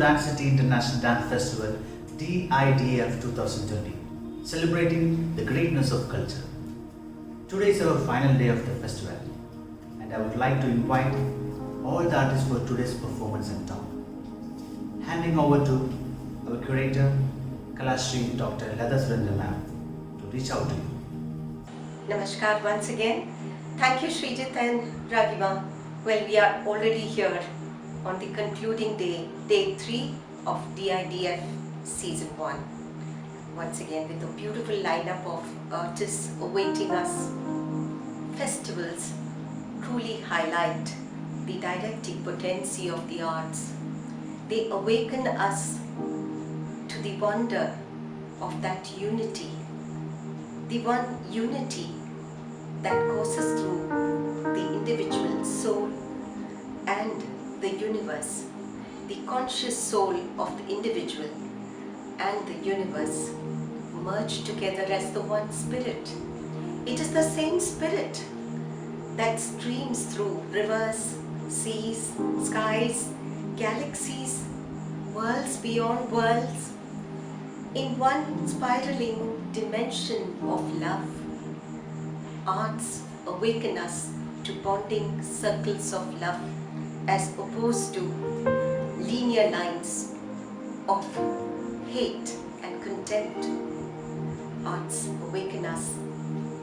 Dancity International Dance Festival DIDF2020, celebrating the greatness of culture. Today is our final day of the festival, and I would like to invite all the artists for today's performance and talk. Handing over to our curator, Kalashri, Dr. Surendra ma'am, to reach out to you. Namaskar once again. Thank you, Sreejith and Raghima. Well, we are already here on the concluding day, day 3 of DIDF Season 1. Once again with a beautiful lineup of artists awaiting us. Festivals truly highlight the didactic potency of the arts. They awaken us to the wonder of that unity, the one unity that courses through the individual soul and the universe, the conscious soul of the individual and the universe merge together as the one spirit. It is the same spirit that streams through rivers, seas, skies, galaxies, worlds beyond worlds, in one spiraling dimension of love. Arts awaken us to bonding circles of love as opposed to linear lines of hate and contempt. Arts awaken us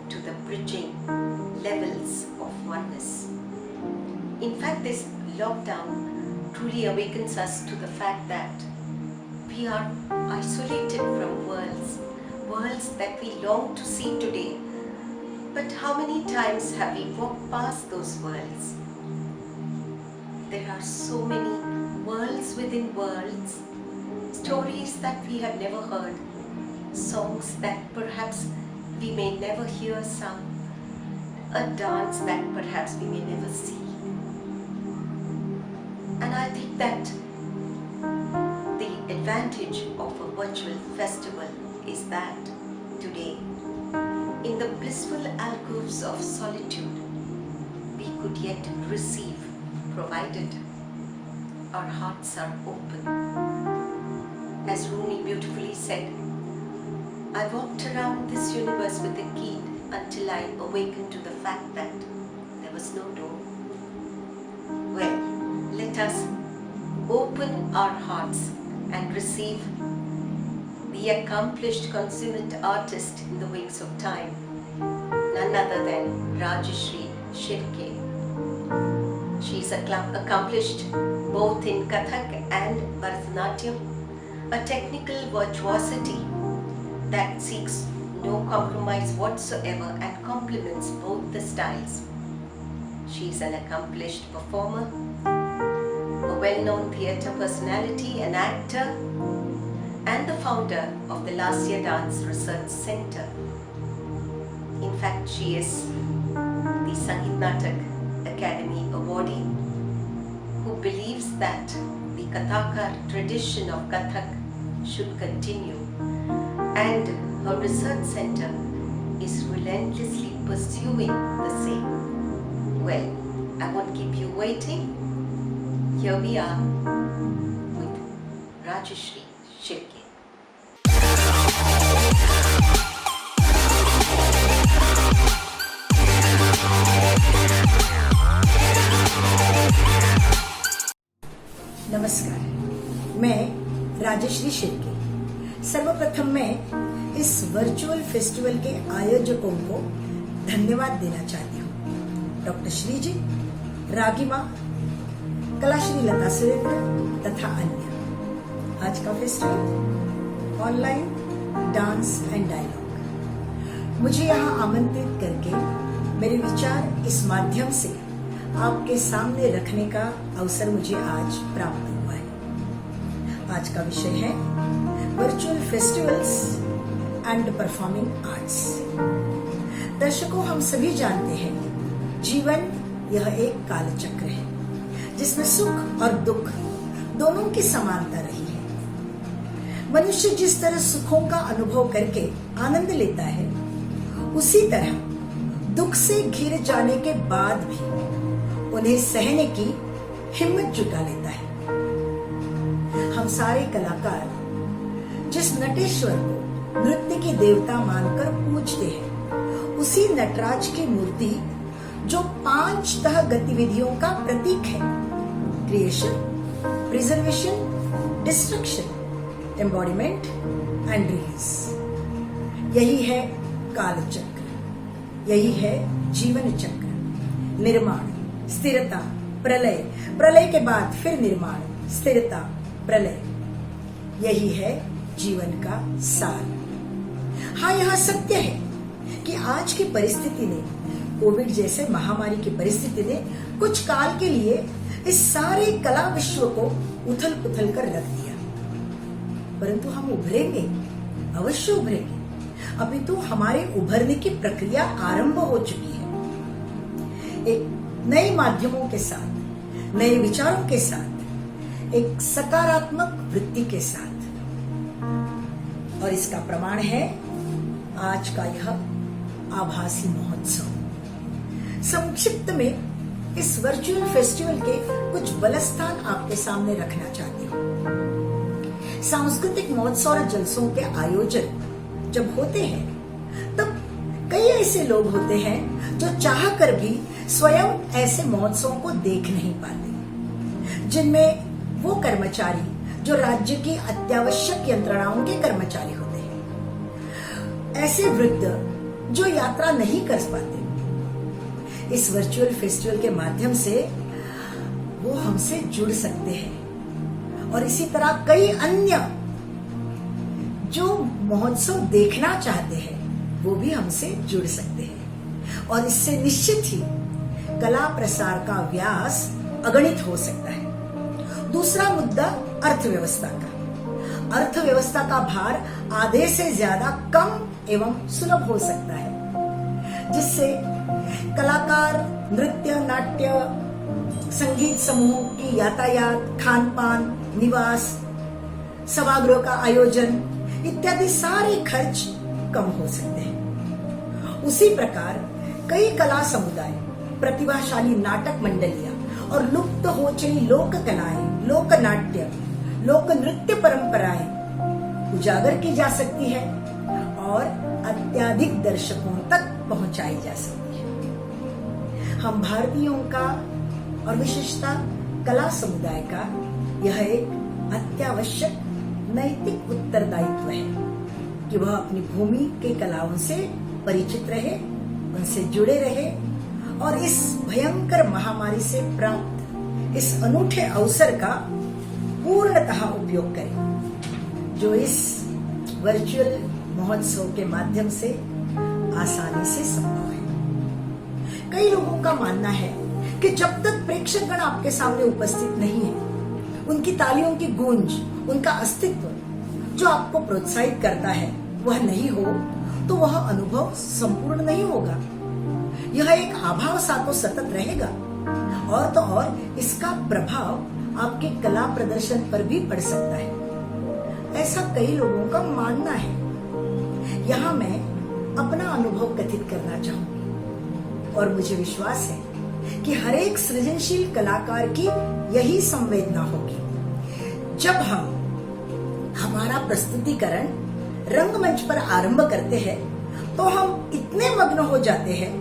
to the bridging levels of oneness. In fact, this lockdown truly awakens us to the fact that we are isolated from worlds that we long to see today. But how many times have we walked past those worlds? There are so many worlds within worlds, stories that we have never heard, songs that perhaps we may never hear sung, a dance that perhaps we may never see. And I think that the advantage of a virtual festival is that today, in the blissful alcoves of solitude, we could yet receive, provided our hearts are open. As Rumi beautifully said, I walked around this universe with a key until I awakened to the fact that there was no door. Well, let us open our hearts and receive the accomplished consummate artist in the wings of time, none other than Rajashree Shirke. She is accomplished both in Kathak and Bharatanatyam, a technical virtuosity that seeks no compromise whatsoever and complements both the styles. She is an accomplished performer, a well-known theatre personality, an actor, and the founder of the Lasya Dance Research Center. In fact, she is the Sangeet Natak Academy awardee who believes that the Kathakar tradition of Kathak should continue, and her research center is relentlessly pursuing the same. Well, I won't keep you waiting. Here we are with Rajashree Shirke. नमस्कार, मैं राजश्री शिर्के। सर्वप्रथम मैं इस virtual festival के आयोजकों को धन्यवाद देना चाहती हूँ। डॉक्टर श्रीजीत, रागिमा, कलाश्री, लता, सुरेंद्र तथा अन्य। आज का festival online dance and dialogue. मुझे यहाँ आमंत्रित करके मेरे विचार इस माध्यम से आपके सामने रखने का अवसर मुझे आज प्राप्त हुआ है। आज का विषय है virtual festivals and performing arts. दर्शकों, हम सभी जानते हैं जीवन यह एक कालचक्र है जिसमें सुख और दुख दोनों की समानता रही है। मनुष्य जिस तरह सुखों का अनुभव करके आनंद लेता है, उसी तरह दुख से घिर जाने के बाद भी उन्हें सहने की हिम्मत जुटा लेता है। हम सारे कलाकार जिस नटेश्वर को नृत्य की देवता मानकर पूजते हैं, उसी नटराज की मूर्ति जो 5 तह गतिविधियों का प्रतीक है, creation, preservation, destruction, embodiment and release. यही है काल चक्र, यही है जीवन चक्र। निर्माण, स्थिरता, प्रलय, प्रलय के बाद फिर निर्माण, स्थिरता, प्रलय, यही है जीवन का सार। हाँ, यह सत्य है कि आज की परिस्थिति ने, कोविड जैसे महामारी की परिस्थिति ने कुछ काल के लिए इस सारे कला विश्व को उथल पुथल कर रख दिया, परंतु हम उभरेंगे, अवश्य उभरेंगे। अभी तो हमारे उभरने की प्रक्रिया आरंभ हो चुकी है, एक नए माध्यमों के साथ, नए विचारों के साथ, एक सकारात्मक वृत्ति के साथ। और इसका प्रमाण है आज का यह आभासी महोत्सव। संक्षिप्त में इस वर्चुअल फेस्टिवल के कुछ बलस्थान आपके सामने रखना चाहती हूँ। सांस्कृतिक महोत्सव और जलसों के आयोजन जब होते हैं, तब कई ऐसे लोग होते हैं जो चाहकर भी स्वयं ऐसे महोत्सवों को देख नहीं पाते, जिनमें वो कर्मचारी जो राज्य की अत्यावश्यक यंत्रणाओं के कर्मचारी होते हैं, ऐसे वृद्ध जो यात्रा नहीं कर पाते, इस वर्चुअल फेस्टिवल के माध्यम से वो हमसे जुड़ सकते हैं। और इसी तरह कई अन्य जो महोत्सव देखना चाहते हैं, वो भी हमसे जुड़ सकते हैं। और इससे निश्चित ही कला प्रसार का व्यास अगणित हो सकता है। दूसरा मुद्दा अर्थव्यवस्था का। अर्थव्यवस्था का भार आधे से ज्यादा कम एवं सुलभ हो सकता है, जिससे कलाकार, नृत्य, नाट्य, संगीत समूह की यातायात, खान पान, निवास, सभागृह का आयोजन इत्यादि सारे खर्च कम हो सकते हैं। उसी प्रकार कई कला समुदाय, प्रतिभाशाली नाटक मंडलियां और लुप्त हो चली लोक कलाएं, लोक नाट्य, लोक नृत्य परंपराएं उजागर की जा सकती है और अत्यधिक दर्शकों तक पहुंचाई जा सकती है। हम भारतीयों का और विशेषता कला समुदाय का यह एक अत्यावश्यक नैतिक उत्तरदायित्व है कि वह अपनी भूमि के कलाओं से परिचित रहे, उनसे जुड़े रहे और इस भयंकर महामारी से प्राप्त इस अनूठे अवसर का पूर्णतः उपयोग करें, जो इस वर्चुअल महोत्सव के माध्यम से आसानी से संभव है। कई लोगों का मानना है कि जब तक प्रेक्षकगण आपके सामने उपस्थित नहीं है, उनकी तालियों की गूंज, उनका अस्तित्व जो आपको प्रोत्साहित करता है, वह नहीं हो, तो वह अनुभव संपूर्ण नहीं होगा। यह एक आभाव सा तो सतत रहेगा और तो और इसका प्रभाव आपके कला प्रदर्शन पर भी पड़ सकता है, ऐसा कई लोगों का मानना है। यहाँ मैं अपना अनुभव कथित करना चाहूंगी और मुझे विश्वास है कि हर एक सृजनशील कलाकार की यही संवेदना होगी। जब हम हमारा प्रस्तुतिकरण रंगमंच पर आरंभ करते हैं, तो हम इतने मग्न हो जाते हैं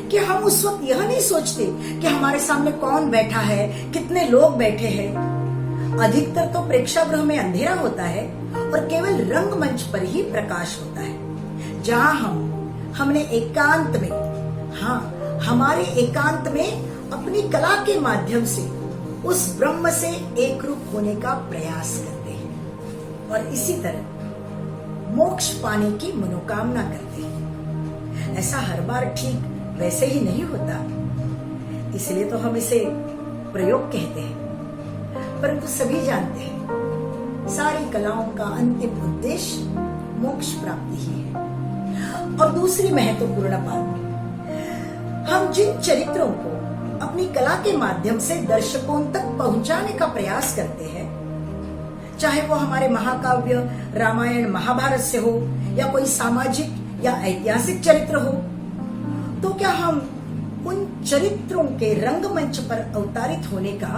कि हम उस वक्त यह नहीं सोचते कि हमारे सामने कौन बैठा है, कितने लोग बैठे हैं। अधिकतर तो प्रेक्षागृह में अंधेरा होता है और केवल रंगमंच पर ही प्रकाश होता है, जहां हमने एकांत में, हाँ, हमारे एकांत में अपनी कला के माध्यम से उस ब्रह्म से एक रूप होने का प्रयास करते हैं और इसी तरह मोक्ष पाने की मनोकामना करते हैं। ऐसा हर बार ठीक वैसे ही नहीं होता, इसलिए तो हम इसे प्रयोग कहते हैं, परंतु सभी जानते हैं सारी कलाओं का अंतिम उद्देश्य मोक्ष प्राप्ति ही है। और दूसरी महत्वपूर्ण बात, हम जिन चरित्रों को अपनी कला के माध्यम से दर्शकों तक पहुंचाने का प्रयास करते हैं, चाहे वो हमारे महाकाव्य रामायण महाभारत से हो या कोई सामाजिक या ऐतिहासिक चरित्र हो, तो क्या हम उन चरित्रों के रंगमंच पर अवतारित होने का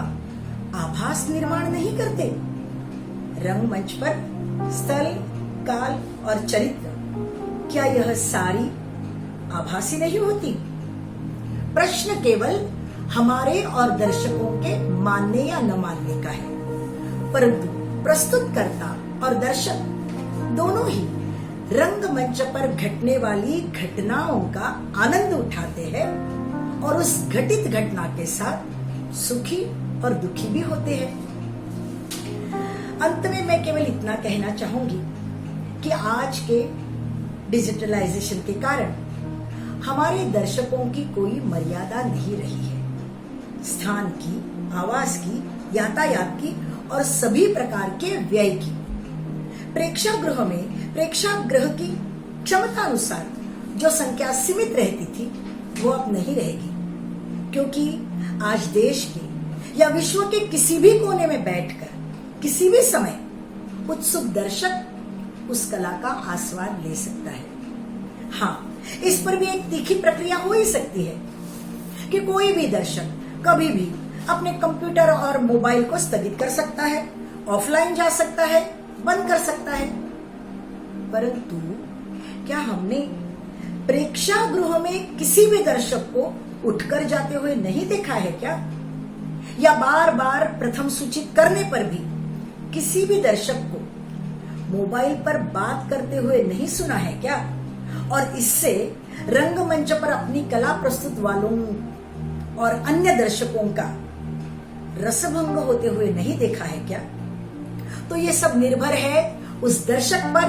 आभास निर्माण नहीं करते? रंगमंच पर स्थल, काल और चरित्र, क्या यह सारी आभासी नहीं होती? प्रश्न केवल हमारे और दर्शकों के मानने या न मानने का है, परंतु प्रस्तुतकर्ता और दर्शक दोनों ही रंगमंच पर घटने वाली घटनाओं का आनंद उठाते हैं और उस घटित घटना के साथ सुखी और दुखी भी होते हैं। अंत में मैं केवल इतना कहना चाहूंगी कि आज के डिजिटलाइजेशन के कारण हमारे दर्शकों की कोई मर्यादा नहीं रही है। स्थान की, आवास की, यातायात की और सभी प्रकार के व्यय की। प्रेक्षागृह में प्रेक्षागृह की क्षमता अनुसार जो संख्या सीमित रहती थी वो अब नहीं रहेगी, क्योंकि आज देश के या विश्व के किसी भी कोने में बैठकर किसी भी समय उत्सुक दर्शक उस कला का आस्वाद ले सकता है। हाँ, इस पर भी एक तीखी प्रक्रिया हो ही सकती है कि कोई भी दर्शक कभी भी अपने कंप्यूटर और मोबाइल को स्थगित कर सकता है, ऑफलाइन जा सकता है, बंद कर सकता है। परंतु क्या हमने प्रेक्षागृह में किसी भी दर्शक को उठकर जाते हुए नहीं देखा है क्या? या बार बार प्रथम सूचित करने पर भी किसी भी दर्शक को मोबाइल पर बात करते हुए नहीं सुना है क्या? और इससे रंगमंच पर अपनी कला प्रस्तुत वालों और अन्य दर्शकों का रसभंग होते हुए नहीं देखा है क्या? तो ये सब निर्भर है उस दर्शक पर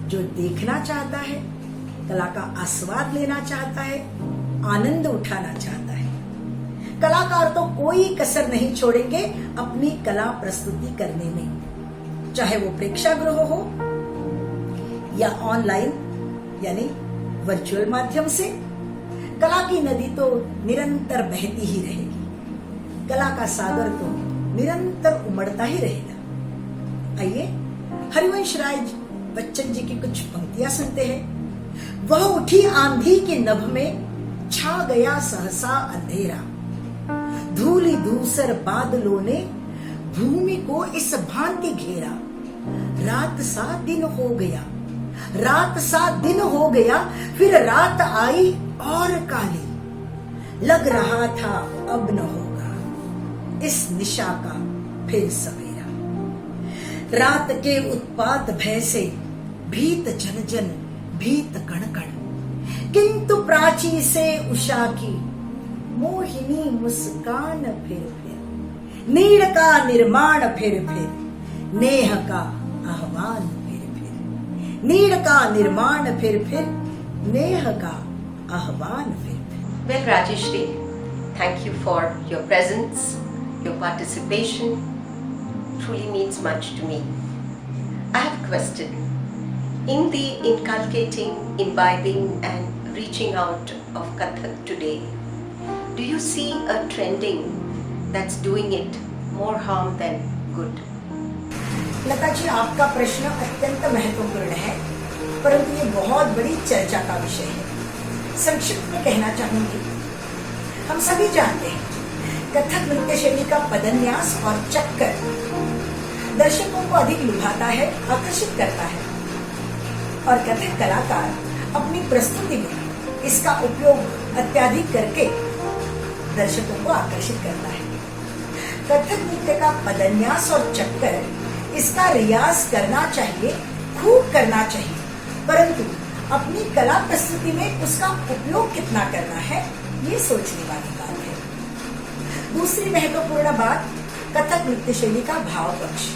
जो देखना चाहता है, कला का आस्वाद लेना चाहता है, आनंद उठाना चाहता है। कलाकार तो कोई कसर नहीं छोड़ेंगे अपनी कला प्रस्तुति करने में, चाहे वो प्रेक्षागृह हो या ऑनलाइन यानी वर्चुअल माध्यम से। कला की नदी तो निरंतर बहती ही रहेगी, कला का सागर तो निरंतर उमड़ता ही रहेगा। आइए हरिवंश राय बच्चन जी की कुछ पंक्तियां सुनते हैं। वह उठी आंधी के नभ में, छा गया सहसा अंधेरा, धूली धूसर बादलों ने भूमि को इस भांति घेरा, रात सा दिन हो गया, रात सा दिन हो गया, फिर रात आई और काली, लग रहा था अब न होगा इस निशा का फिर सवेरा। रात के उत्पात भय से भीत जन जन भीत कण कण, किंतु प्राची से उषा की मोहिनी मुस्कान फिर फिर, नीड़ का निर्माण फिर फिर, नेह का आह्वान फिर फिर, नीड़ का निर्माण फिर फिर, नेह का आह्वान फिर फिर। Well, Rajashree, thank you for your presence, your participation. Truly means much to me. I have a question. In the inculcating, imbibing and reaching out of Kathak today, do you see a trending that's doing it more harm than good? Lata ji, आपका प्रश्न अत्यंत महत्वपूर्ण है, परंतु ये बहुत बड़ी चर्चा का विषय है। संक्षिप्त में कहना चाहूंगी, हम सभी जानते हैं कथक नृत्य शैली का पदन्यास और चक्कर दर्शकों को अधिक लुभाता है, आकर्षित करता है, और कथक कलाकार अपनी प्रस्तुति में इसका उपयोग अत्यधिक करके दर्शकों को आकर्षित करता है। कथक नृत्य का पदन्यास और चक्कर, इसका रियाज करना चाहिए, खूब करना चाहिए, परंतु अपनी कला प्रस्तुति में उसका उपयोग कितना करना है, ये सोचने वाली बात है। दूसरी महत्वपूर्ण बात, कथक नृत्य शैली का भाव पक्ष।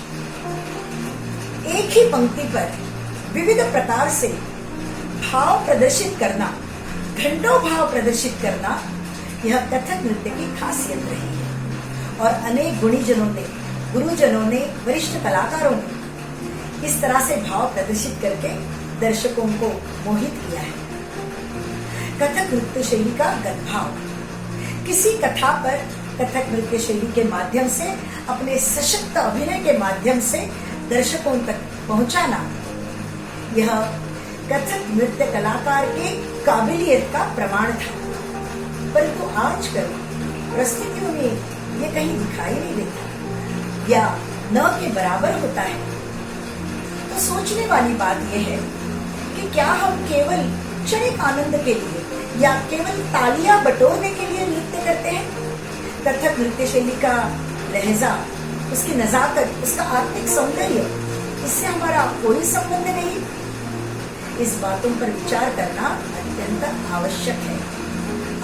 एक ही पंक्ति पर विविध प्रकार से भाव प्रदर्शित करना, घंटों भाव प्रदर्शित करना, यह कथक नृत्य की खासियत रही है और अनेक गुणीजनों ने, गुरुजनों ने, वरिष्ठ कलाकारों ने इस तरह से भाव प्रदर्शित करके दर्शकों को मोहित किया है। कथक नृत्य शैली का गतभाव, किसी कथा पर कथक नृत्य शैली के माध्यम से, अपने सशक्त अभिनय के माध्यम से दर्शकों तक पहुंचाना, यह कथक नृत्य कलाकार के काबिलियत का प्रमाण था। परंतु आजकल प्रस्तुतियों में ये कहीं दिखाई नहीं देता, या न के बराबर होता है, तो सोचने वाली बात यह है कि क्या हम केवल क्षणिक आनंद के लिए या केवल तालियां बटोरने के लिए नृत्य करते हैं? कथक नृत्य शैली का लहजा, उसकी नजाकत, उसका आत्मिक सौंदर्य, इससे हमारा कोई संबंध नहीं। इस बातों पर विचार करना अत्यंत आवश्यक है,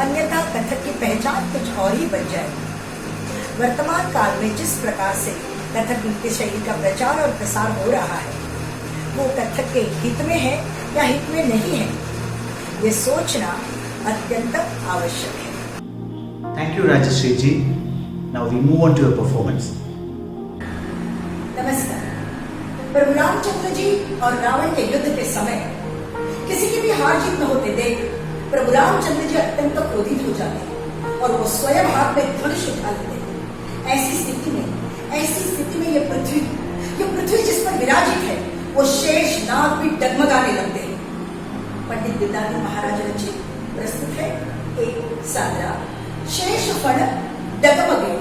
अन्यथा कथक की पहचान कुछ और ही बन जाएगी। वर्तमान काल में जिस प्रकार से कथक नृत्य शैली का प्रचार और प्रसार हो रहा है, वो कथक के हित में है या हित में नहीं है, ये सोचना अत्यंत आवश्यक है। Thank you, Rajashree ji. Now we move on to your performance. नमस्कार। प्रभु रामचंद्र जी और रावण के युद्ध के समय किसी की भी हार जीत न होते देख प्रभु रामचंद्र जी अत्यंत क्रोधित हो जाते हैं और वो स्वयं हाथ में धनुष उठा लेते हैं। ऐसी स्थिति में ये पृथ्वी जिस पर विराजित है, वो शेष नाग भी डगमगाने लगते हैं। पंडित विद्याधर महाराज रचित प्रस्तुत है एक सादरा शेष फण डगमगे।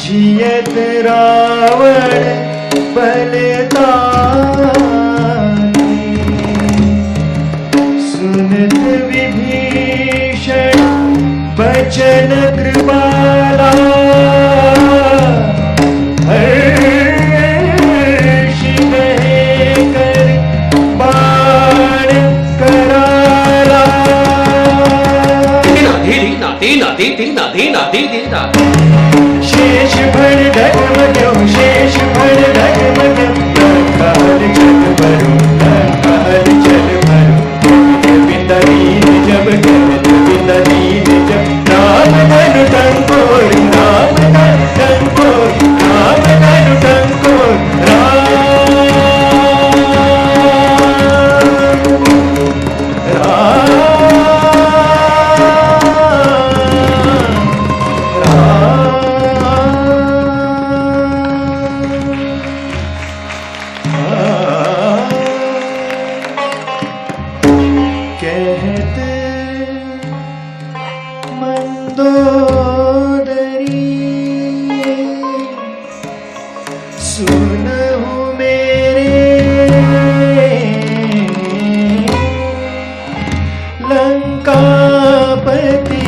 जियत रावण बलदाते, सुनत विभीषण बचन कृपाला, हर्ष कहे कर बाण कराला। शेष भर ढगमग्यो, शेष भर ढगमग्यो, लंकार जल भरो, लंकार जल भरो। गोविंद दीन जब कहत गोविंद दीन जब, नाम धनु टंकोर, नाम धनु टंकोर, नाम धनु टंकोर। राम राम कहत मंदोदरी, सुनहु मेरे लंकापति।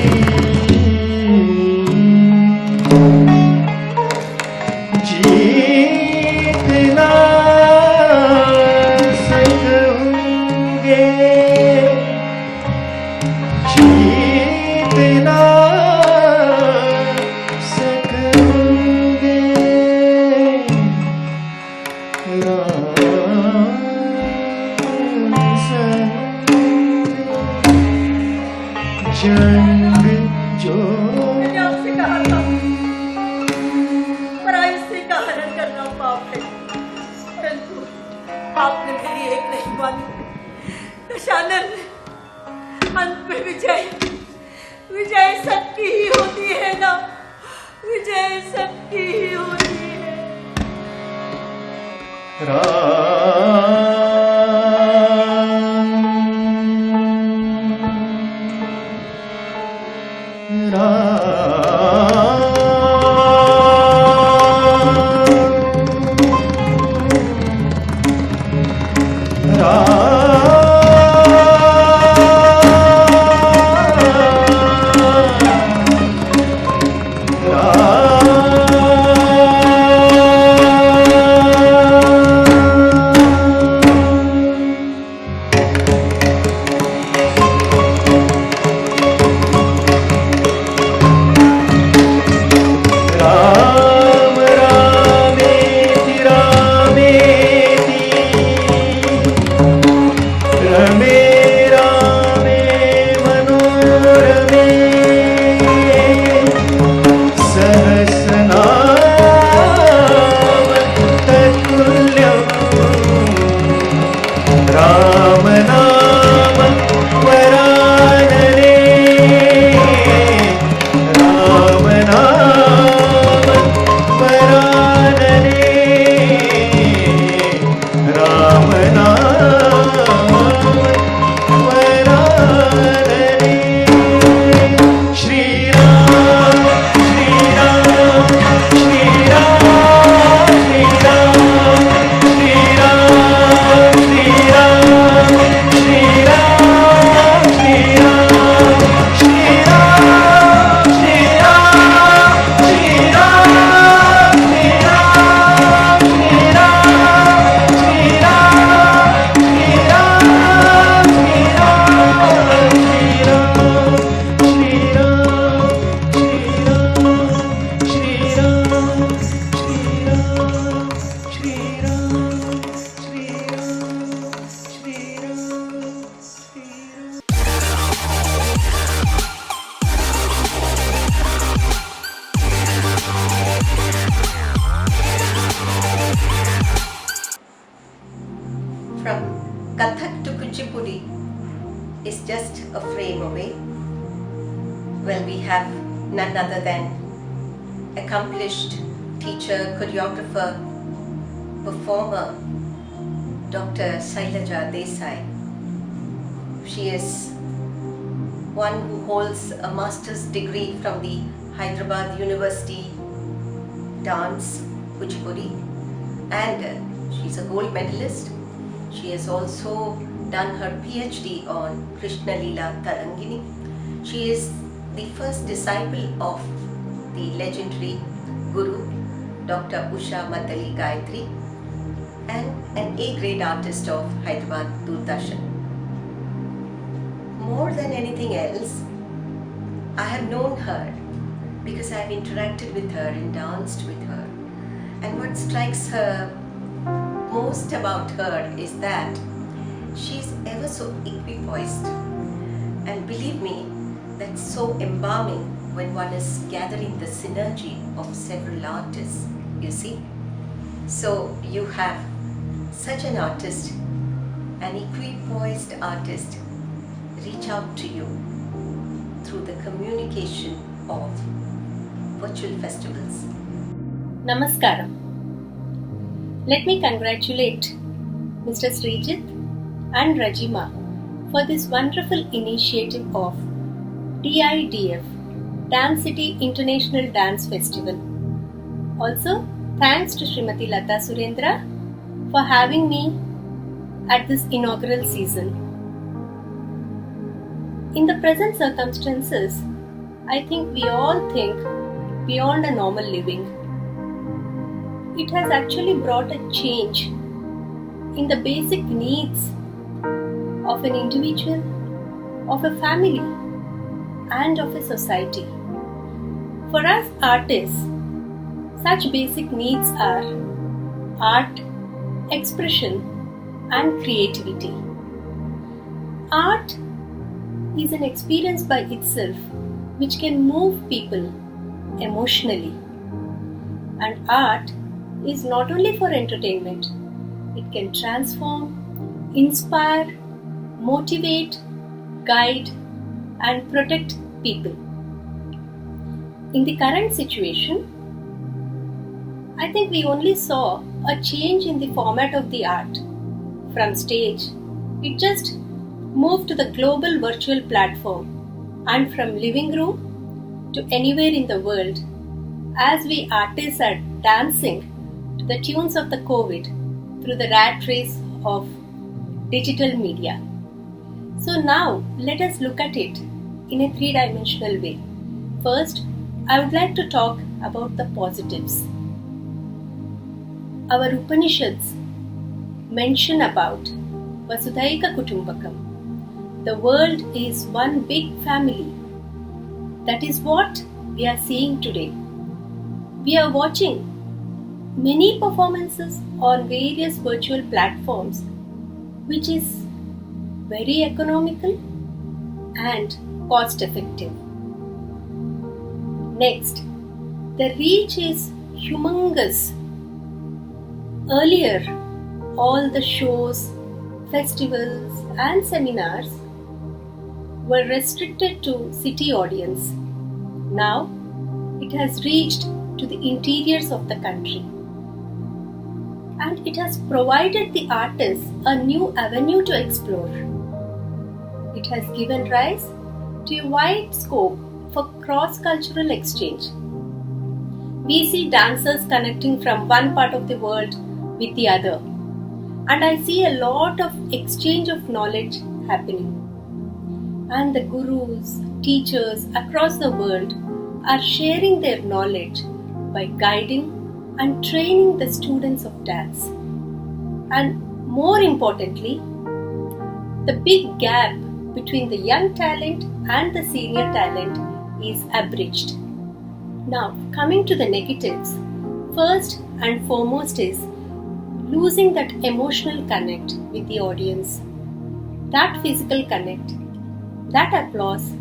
जीतना सकूंगे, जीतना सकूंगे। राम संग जंग जो मैंने आपसे कहा था, पराई स्त्री का हरण करना पाप है, परंतु आपने मेरी एक नहीं मानी। दशानन, अंत में विजय विजय सबकी ही होती है ना, विजय सबकी ही होती है। is just a frame away. Well, we have none other than accomplished teacher, choreographer, performer, Dr.Sailaja Desai. She is one who holds a master's degree from the Hyderabad University dance, Kuchipudi, and she's a gold medalist. She has also done her PhD on Krishna Leela Tarangini. She is the first disciple of the legendary Guru, Dr. Smt Gayatri, and an A-grade artist of Hyderabad Doordarshan. More than anything else, I have known her because I have interacted with her and danced with her. And what strikes her most about her is that she is ever so equipoised. And believe me, that's so embalming when one is gathering the synergy of several artists, you see. So you have such an artist, an equipoised artist, reach out to you through the communication of virtual festivals. Namaskaram. Let me congratulate Mr. Sreejith and Rajima for this wonderful initiative of DIDF, Dancity International Dance Festival. Also, thanks to Srimati Lata Surendra for having me at this inaugural season. In the present circumstances, I think we all think beyond a normal living. It has actually brought a change in the basic needs of an individual, of a family, and of a society. For us artists, such basic needs are art, expression, and creativity. Art is an experience by itself which can move people emotionally. And art is not only for entertainment, it can transform, inspire, motivate, guide, and protect people. In the current situation, I think we only saw a change in the format of the art. From stage, it just moved to the global virtual platform, and from living room to anywhere in the world, as we artists are dancing to the tunes of the COVID through the rat race of digital media. So now let us look at it in a three-dimensional way. First, I would like to talk about the positives. Our Upanishads mention about Vasudhaika Kutumbakam. The world is one big family. That is what we are seeing today. We are watching many performances on various virtual platforms, which is very economical and cost effective. Next, the reach is humongous. Earlier, all the shows, festivals, and seminars were restricted to city audience. Now, it has reached to the interiors of the country. And it has provided the artists a new avenue to explore. It has given rise to a wide scope for cross-cultural exchange. We see dancers connecting from one part of the world with the other. And I see a lot of exchange of knowledge happening. And the gurus, teachers across the world are sharing their knowledge by guiding and training the students of dance. And more importantly, the big gap between the young talent and the senior talent is abridged. Now, coming to the negatives, first and foremost is losing that emotional connect with the audience, that physical connect, that applause,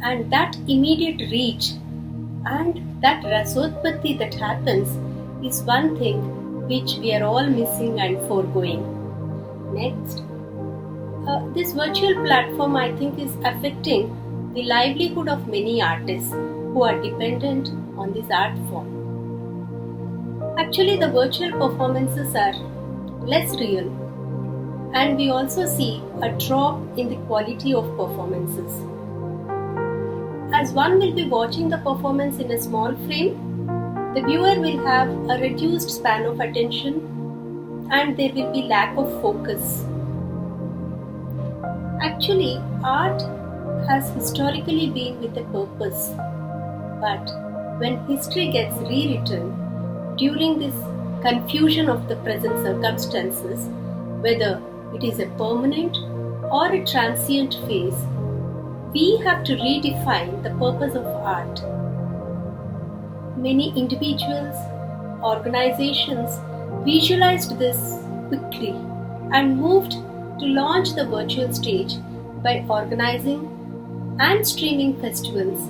and that immediate reach, and that rasodpatti that happens is one thing which we are all missing and foregoing. Next, this virtual platform I think is affecting the livelihood of many artists who are dependent on this art form. Actually, the virtual performances are less real, and we also see a drop in the quality of performances. As one will be watching the performance in a small frame, the viewer will have a reduced span of attention and there will be lack of focus. Actually, art has historically been with a purpose, but when history gets rewritten during this confusion of the present circumstances, whether it is a permanent or a transient phase, we have to redefine the purpose of art. Many individuals, organizations visualized this quickly and moved to launch the virtual stage by organizing and streaming festivals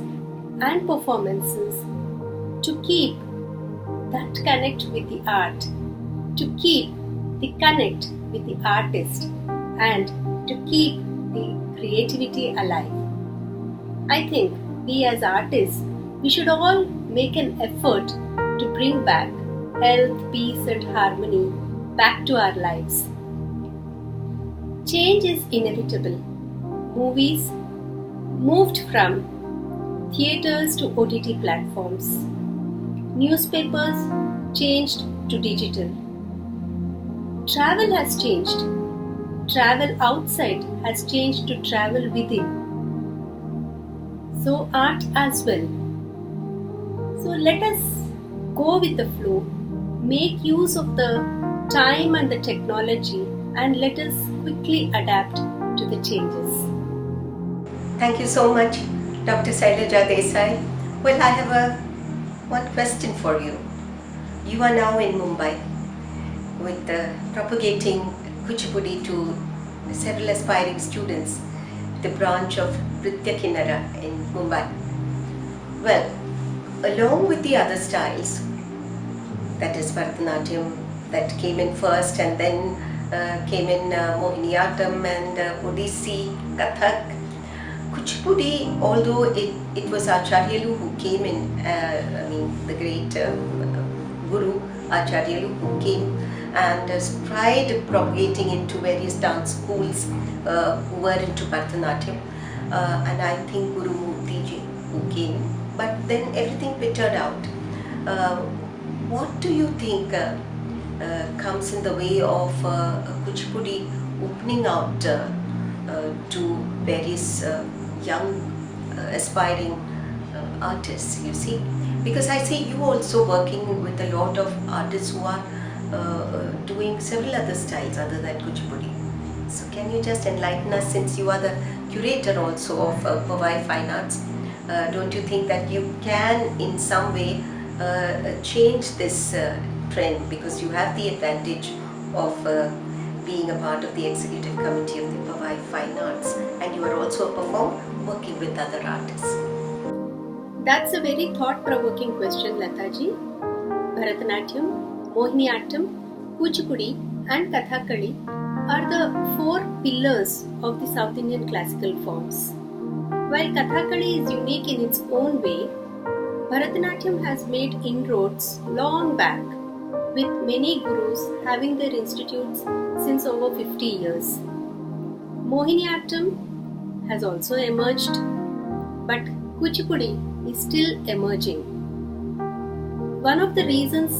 and performances to keep that connect with the art, to keep the connect with the artist, and to keep the creativity alive. I think we as artists, we should all make an effort to bring back health, peace and harmony back to our lives. Change is inevitable. Movies moved from theaters to OTT platforms. Newspapers changed to digital. Travel has changed. Travel outside has changed to travel within. So art as well. So let us go with the flow, make use of the time and the technology, and let us quickly adapt to the changes. Thank you so much, Dr. Sailaja Desai. Well, I have one question for you. You are now in Mumbai with propagating Kuchipudi to several aspiring students, the branch of Nritya Kinnara in Mumbai. Well, along with the other styles, that is Bharatanatyam that came in first, and then came in Mohiniyattam and Odissi, Kathak. Kuchipudi, although it was Acharyalu who came in, the great Guru Acharyalu who came and tried propagating into various dance schools who were into Bharatanatyam, and I think Guru Murthy who came, but then everything petered out. What do you think comes in the way of Kuchipudi opening out to various young aspiring artists, you see? Because I see you also working with a lot of artists who are doing several other styles other than Kuchipudi. So can you just enlighten us, since you are the curator also of Powai Fine Arts? Don't you think that you can in some way change this trend, because you have the advantage of being a part of the executive committee of the Powai Fine Arts, and you are also a performer working with other artists? That's a very thought-provoking question, Lataji. Bharatanatyam, Mohiniyattam, Kuchipudi and Kathakali are the four pillars of the South Indian classical forms. While Kathakali is unique in its own way, Bharatanatyam has made inroads long back, with many gurus having their institutes since over 50 years. Mohiniyattam has also emerged, but Kuchipudi is still emerging. One of the reasons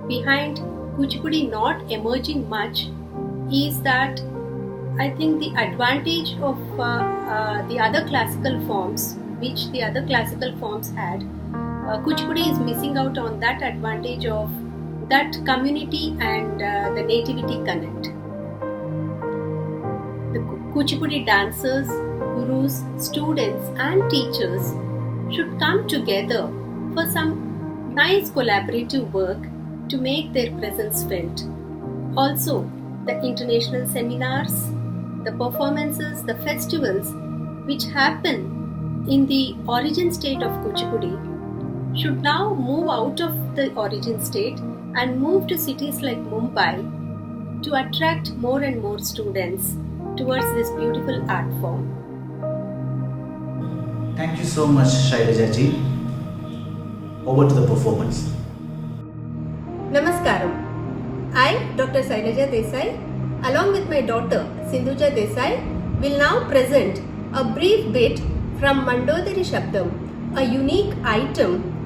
behind Kuchipudi not emerging much is that I think the advantage of the other classical forms, which the other classical forms had, Kuchipudi is missing out on that advantage of that community and the nativity connect. The Kuchipudi dancers, gurus, students and teachers should come together for some nice collaborative work to make their presence felt. Also, the international seminars, the performances, the festivals which happen in the origin state of Kuchipudi should now move out of the origin state and move to cities like Mumbai to attract more and more students towards this beautiful art form. Thank you so much, Shailaja ji. Over to the performance. Namaskaram. I, Dr. Sailaja Desai, along with my daughter Sindhuja Desai, will now present a brief bit from Mandodari Shabdam, a unique item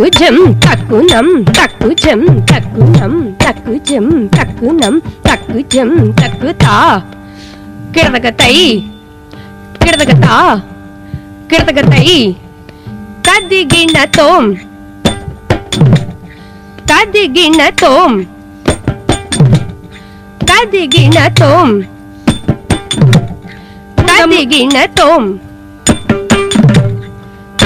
takujam takunam takujam takunam takujam takunam takujam takuta kirdagatai kirdagata kirdagatai kadiginatom kadiginatom kadiginatom kadiginatom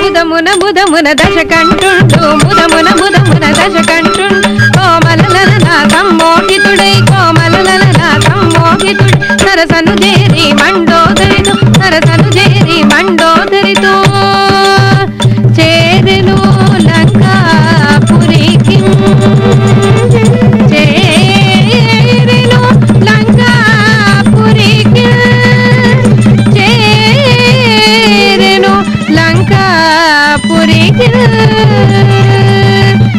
ముదమున ముదమున దశ కంటుండు ముదమున ముదమున దశ కంటుండు కోమలలన సమ్మోహితుడై కోమలలన సమ్మోహితుడై సరసను చేరి మండోదరితో సరసను చేరి మండోదరితో చేరెను లంకాపురికి చేరెను లంకాపురికి చేరెను లంకాపురికి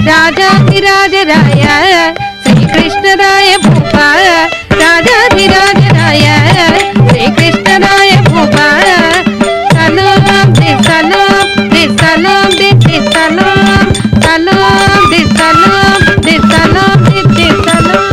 రాజాధిరాజరాయ శ్రీకృష్ణరాయ భూప రాజాధిరాజరాయ శ్రీకృష్ణరాయ భూప సలాం ది సలాం ది సలాం ది ది సలాం సలాం ది సలాం ది సలాం ది ది సలాం.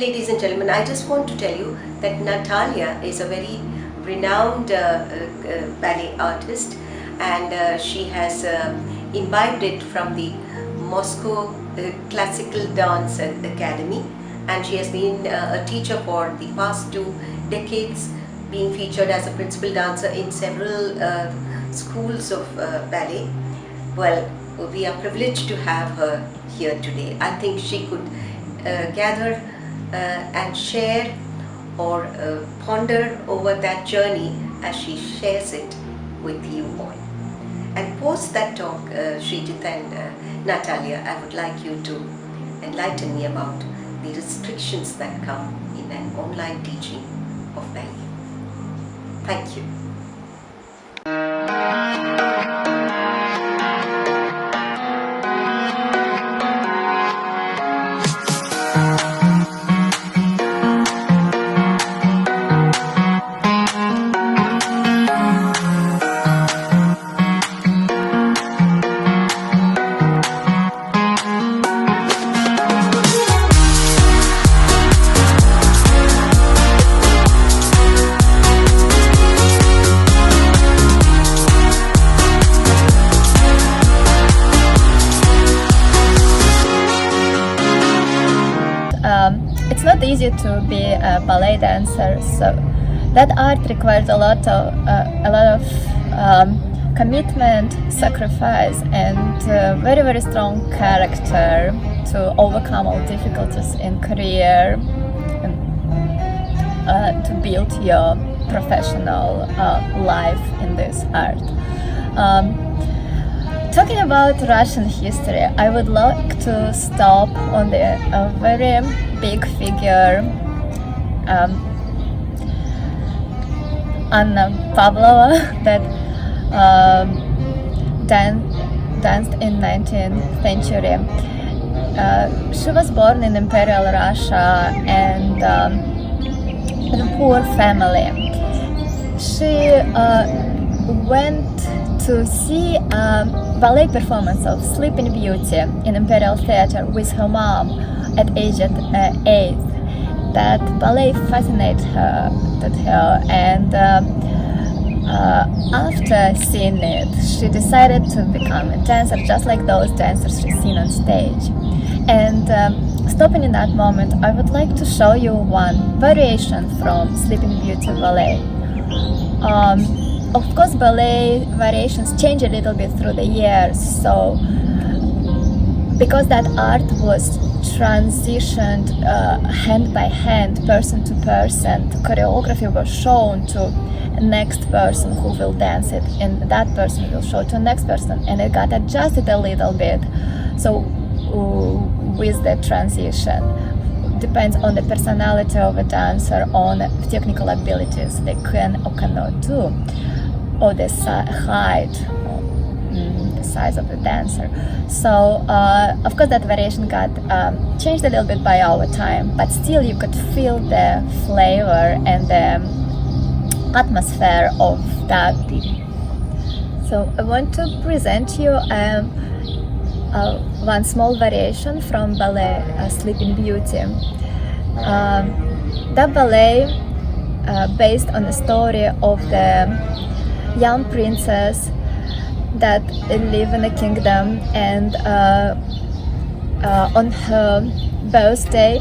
Ladies and gentlemen, I just want to tell you that Natalia is a very renowned ballet artist, and she has imbibed it from the Moscow Classical Dance Academy, and she has been a teacher for the past 2 decades, being featured as a principal dancer in several schools of ballet. Well, we are privileged to have her here today. I think she could gather and share or ponder over that journey as she shares it with you all. And post that talk, Sreejith and Natalia, I would like you to enlighten me about the restrictions that come in an online teaching of ballet. Thank you. It's not easy to be a ballet dancer, so that art requires a lot of commitment, sacrifice, and very, very strong character to overcome all difficulties in career and to build your professional life in this art. Talking about Russian history, I would like to stop on the very big figure, Anna Pavlova, that danced in 19th century. She was born in Imperial Russia and in a poor family. She went to see a ballet performance of Sleeping Beauty in Imperial Theatre with her mom at age 8. That ballet fascinated her, and after seeing it, she decided to become a dancer, just like those dancers she's seen on stage. And stopping in that moment, I would like to show you one variation from Sleeping Beauty ballet. Of course, ballet variations change a little bit through the years, so because that art was transitioned hand by hand, person to person, the choreography was shown to next person who will dance it, and that person will show to next person, and it got adjusted a little bit. So with the transition, depends on the personality of a dancer, on technical abilities they can or cannot do, or the height, size of the dancer. So of course that variation got changed a little bit by our time, but still you could feel the flavor and the atmosphere of that. So I want to present you one small variation from ballet Sleeping Beauty. That ballet based on the story of the young princess that live in a kingdom, and on her birthday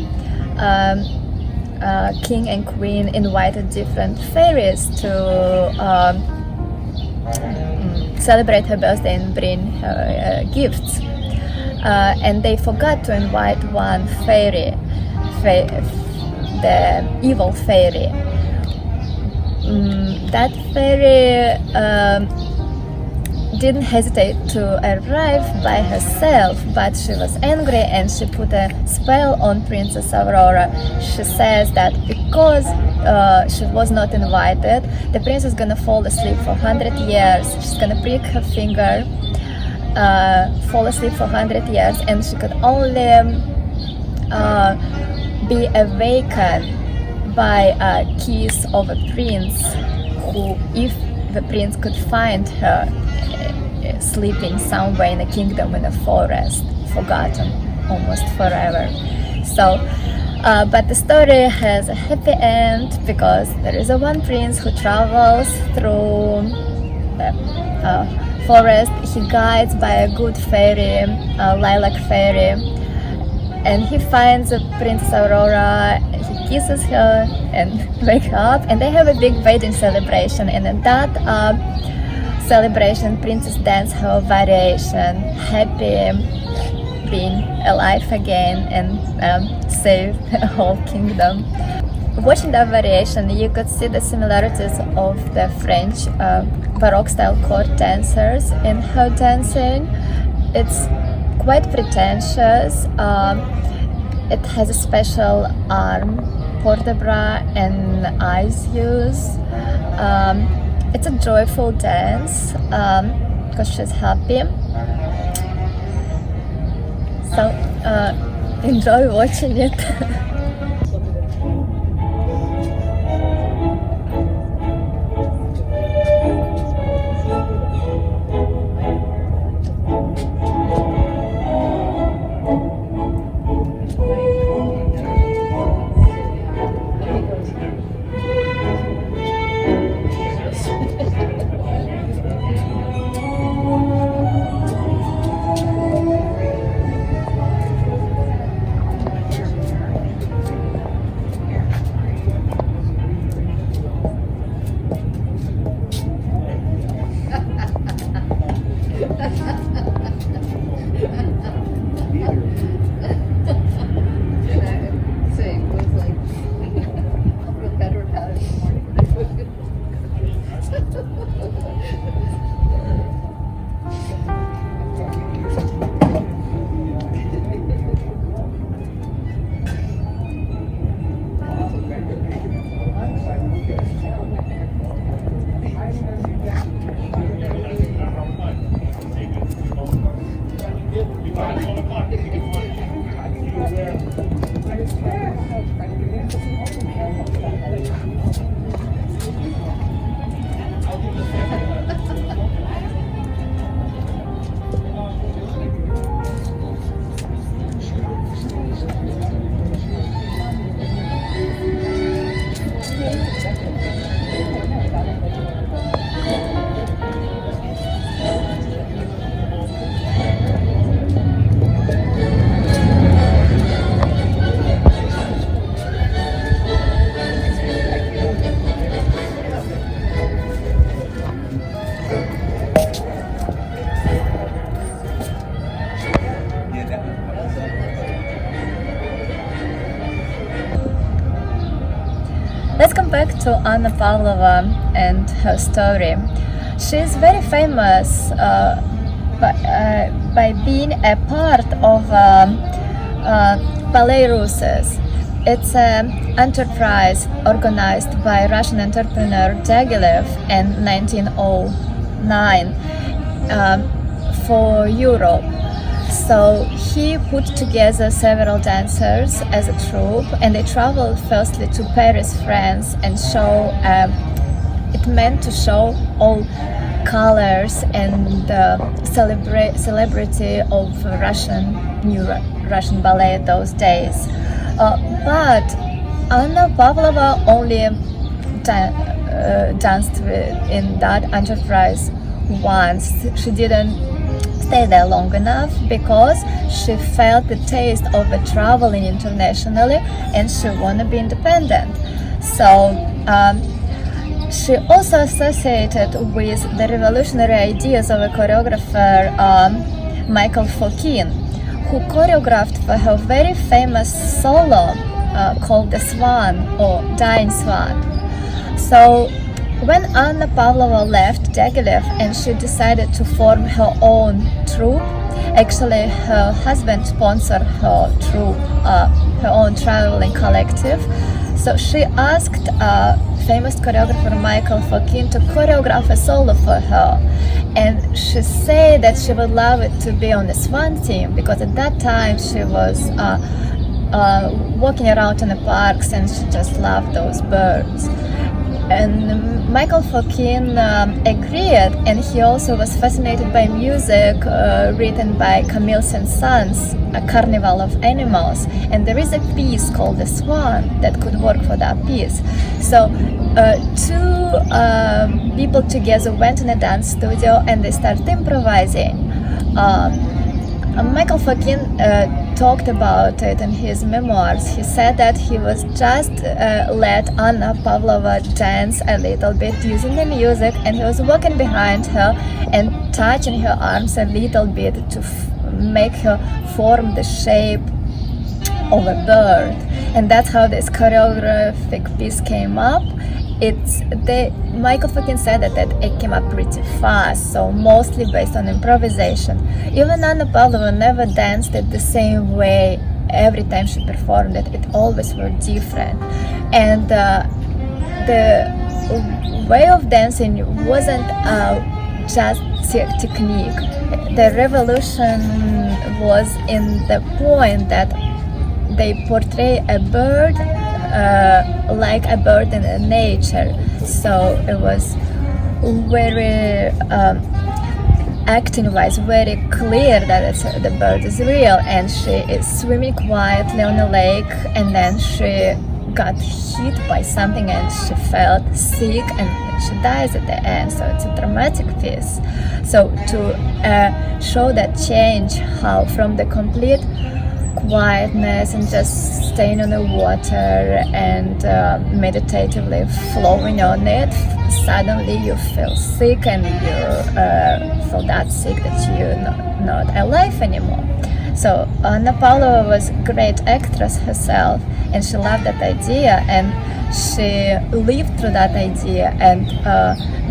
king and queen invited different fairies to celebrate her birthday and bring her gifts, and they forgot to invite one fairy, the evil fairy. That fairy didn't hesitate to arrive by herself, but she was angry and she put a spell on Princess Aurora. She says that because she was not invited, the princess is gonna fall asleep for 100 years. She's gonna prick her finger, fall asleep for 100 years, and she could only be awakened by a kiss of a prince, who, if the prince could find her sleeping somewhere in a kingdom in a forest, forgotten almost forever. So, but the story has a happy end, because there is a one prince who travels through the forest. He guides by a good fairy, lilac fairy, and he finds Princess Aurora. He kisses her and wakes her up, and they have a big wedding celebration. And in that celebration, princess dance her variation, happy being alive again and save the whole kingdom. Watching that variation, you could see the similarities of the French Baroque style court dancers in her dancing. It's quite pretentious. It has a special arm, port-de-bras, and eyes use. It's a joyful dance because she's happy. So enjoy watching it. Let's come back to Anna Pavlova and her story. She is very famous by being a part of Ballet Russes. It's an enterprise organized by Russian entrepreneur Diaghilev in 1909 for Europe. So he put together several dancers as a troupe, and they traveled firstly to Paris, France, and it meant to show all colors and celebrity of Russian ballet those days. But Anna Pavlova only danced in that enterprise once. She didn't stay there long enough because she felt the taste of traveling internationally and she wanted to be independent. So she also associated with the revolutionary ideas of a choreographer Michael Fokine, who choreographed for her very famous solo called The Swan or Dying Swan. So when Anna Pavlova left Diaghilev and she decided to form her own troupe, actually her husband sponsored her troupe, her own traveling collective. So she asked famous choreographer Michael Fokine to choreograph a solo for her, and she said that she would love it to be on the Swan team because at that time she was walking around in the parks and she just loved those birds. And Michael Fokine agreed, and he also was fascinated by music written by Camille Saint-Saëns, A Carnival of Animals, and there is a piece called The Swan that could work for that piece. So two people together went in a dance studio and they started improvising. Michael Fokine talked about it in his memoirs. He said that he was just let Anna Pavlova dance a little bit using the music, and he was walking behind her and touching her arms a little bit to make her form the shape of a bird. And that's how this choreographic piece came up. Michael Fokine said that it came up pretty fast, so mostly based on improvisation. Even Anna Pavlova never danced it the same way every time she performed it. It always were different. And the way of dancing wasn't just technique. The revolution was in the point that they portray a bird like a bird in nature. So it was very acting-wise very clear that the bird is real, and she is swimming quietly on a lake, and then she got hit by something and she felt sick and she dies at the end. So it's a dramatic piece. So to show that change, how from the complete quietness and just staying on the water and meditatively flowing on it, suddenly you feel sick and you feel that sick that you're not alive anymore. So Anna Pavlova was a great actress herself, and she loved that idea, and she lived through that idea and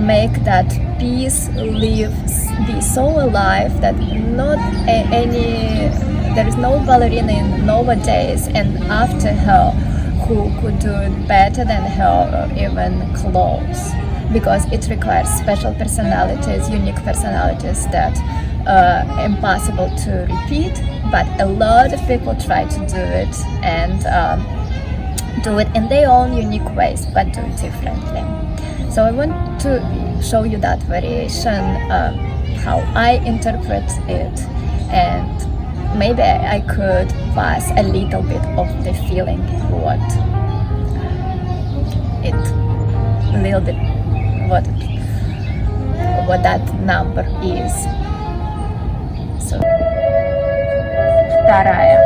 make that piece be so alive that there is no ballerina nowadays and after her who could do it better than her or even close, because it requires special personalities, unique personalities that impossible to repeat, but a lot of people try to do it and do it in their own unique ways, but do it differently. So I want to show you that variation, how I interpret it, and maybe I could pass a little bit of the feeling what that number is. So, вторая.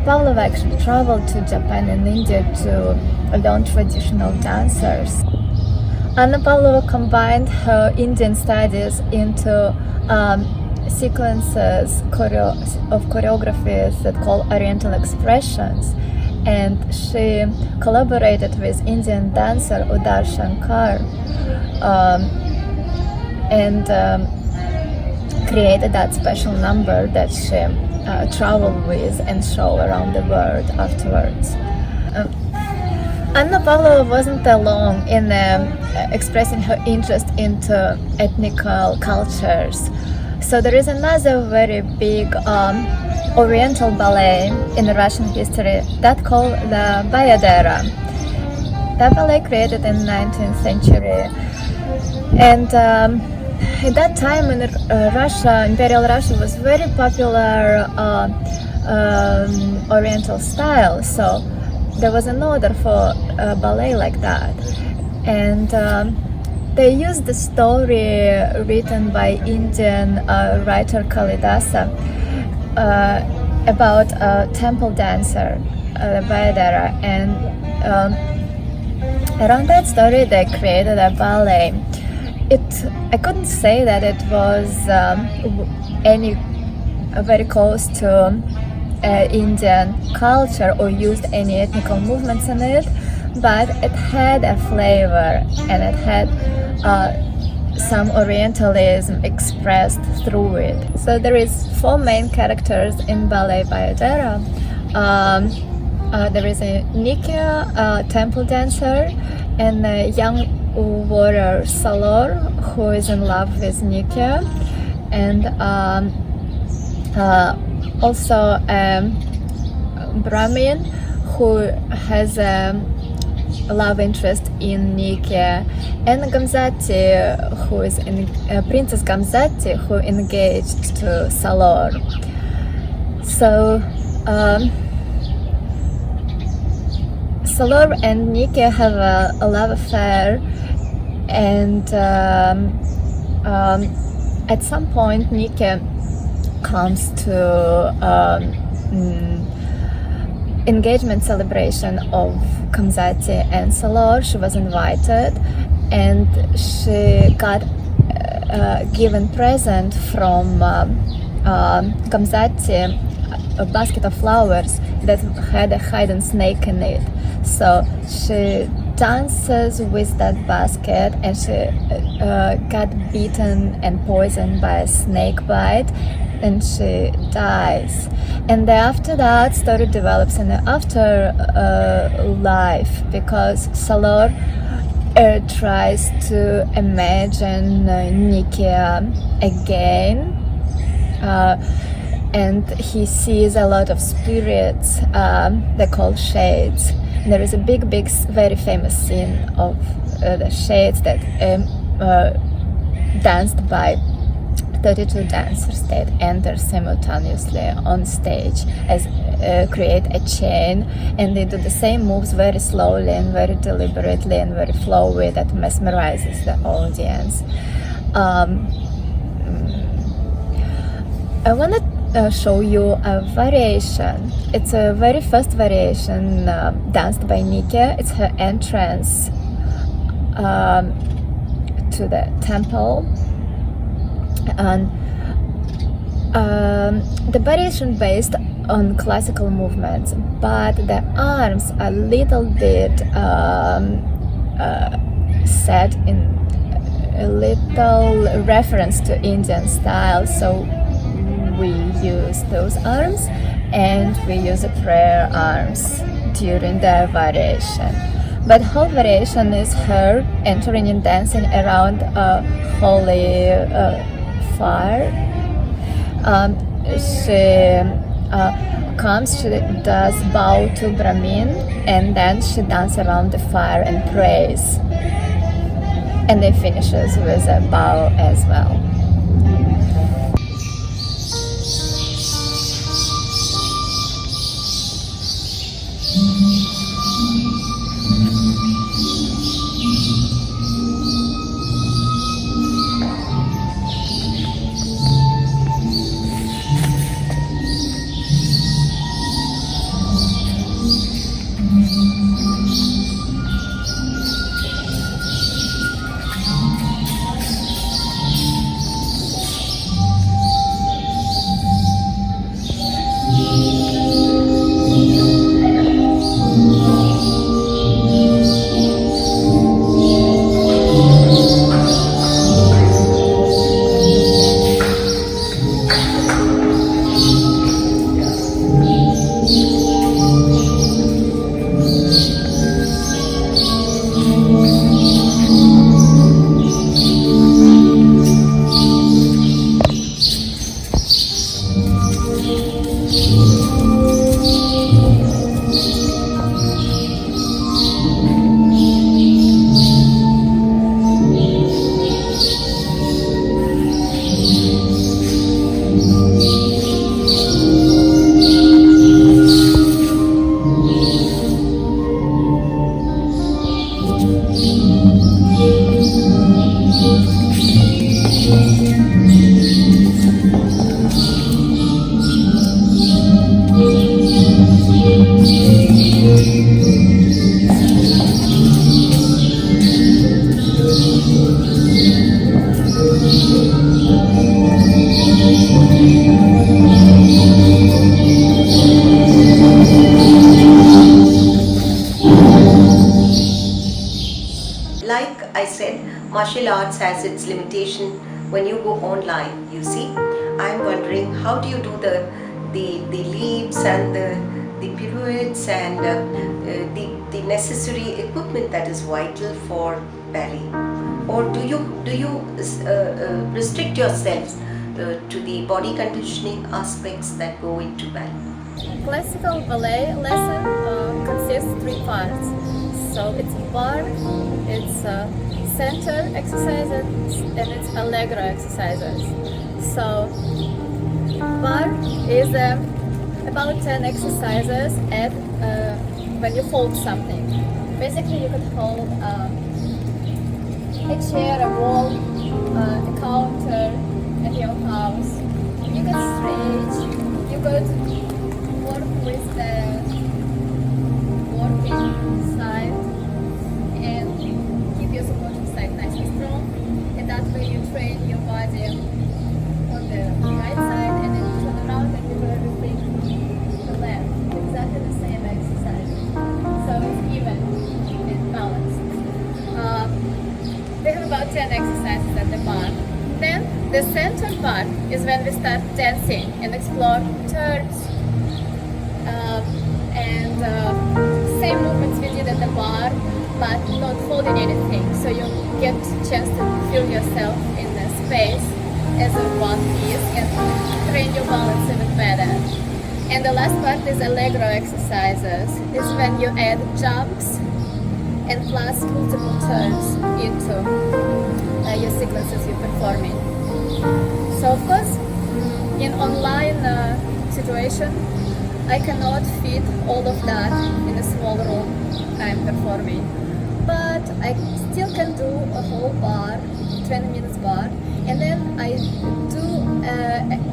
Pavlova actually traveled to Japan and India to learn traditional dancers. Anna Pavlova combined her Indian studies into sequences of choreographies that call Oriental expressions, and she collaborated with Indian dancer Udar Shankar and created that special number that she traveled with and show around the world afterwards. Anna Pavlova wasn't alone in expressing her interest into ethnical cultures. So there is another very big Oriental ballet in the Russian history that called the Bayadera. That ballet created in the 19th century, and at that time in Russia, Imperial Russia was very popular Oriental style. So there was an order for a ballet like that, and they used the story written by Indian writer Kalidasa about a temple dancer, Bayadera, and around that story they created a ballet. I couldn't say that it was very close to Indian culture or used any ethnical movements in it, but it had a flavor and it had some Orientalism expressed through it. So there is 4 main characters in ballet Bayadera. There is a Nikya, a temple dancer, and a young warrior Salor who is in love with Nikya, and also a Brahmin who has a love interest in Nikya, and Gamzati, who is Princess Gamzati, who engaged to Salor. So Salor and Nikya have a love affair, and at some point Nikya comes to engagement celebration of Gamzati and Salor. She was invited, and she got given present from Gamzati a basket of flowers that had a hidden snake in it. So she dances with that basket, and she got bitten and poisoned by a snake bite, and she dies. And after that, story develops in the after life, because Salor tries to imagine Nikya again, and he sees a lot of spirits they call shades. And there is a big, very famous scene of the shades that danced by 32 dancers that enter simultaneously on stage as create a chain, and they do the same moves very slowly and very deliberately and very flowy that mesmerizes the audience. I want to show you a variation. It's a very first variation danced by Nikya. It's her entrance to the temple. And the variation based on classical movements, but the arms are a little bit set in a little reference to Indian style. So we use those arms, and we use the prayer arms during the variation. But whole variation is her entering and dancing around a holy fire. She comes, she does bow to Brahmin, and then she dances around the fire and prays, and then finishes with a bow as well. Like I said, martial arts has its limitation when you go online, you see. I'm wondering, how do you do the leaps and the pirouettes and the necessary equipment that is vital for ballet? Or do you restrict yourselves to the body conditioning aspects that go into ballet? Classical ballet lesson consists 3 parts. So it's bar, it's center exercises, and it's allegro exercises. So bar is about 10 exercises at when you hold something. Basically, you could hold a chair, a wall, a counter at your house. You could stretch, you could work with the working side and keep your supporting side nice and strong. And that way you train your body on the right side and then turn around and you do everything on the left. Exactly the same exercise. So it's even and balanced. We have about 10 exercises at the bar. Then the center part is when we start dancing and explore turns and same movements we did at the bar, but not holding anything. So you get a chance to feel yourself in the space as a one piece and train your balance even better. And the last part is allegro exercises. It's when you add jumps and plus multiple turns into your sequences you're performing. So of course, in online situation, I cannot fit all of that in a small room I'm performing. But I still can do a whole bar, 20 minutes bar, and then I do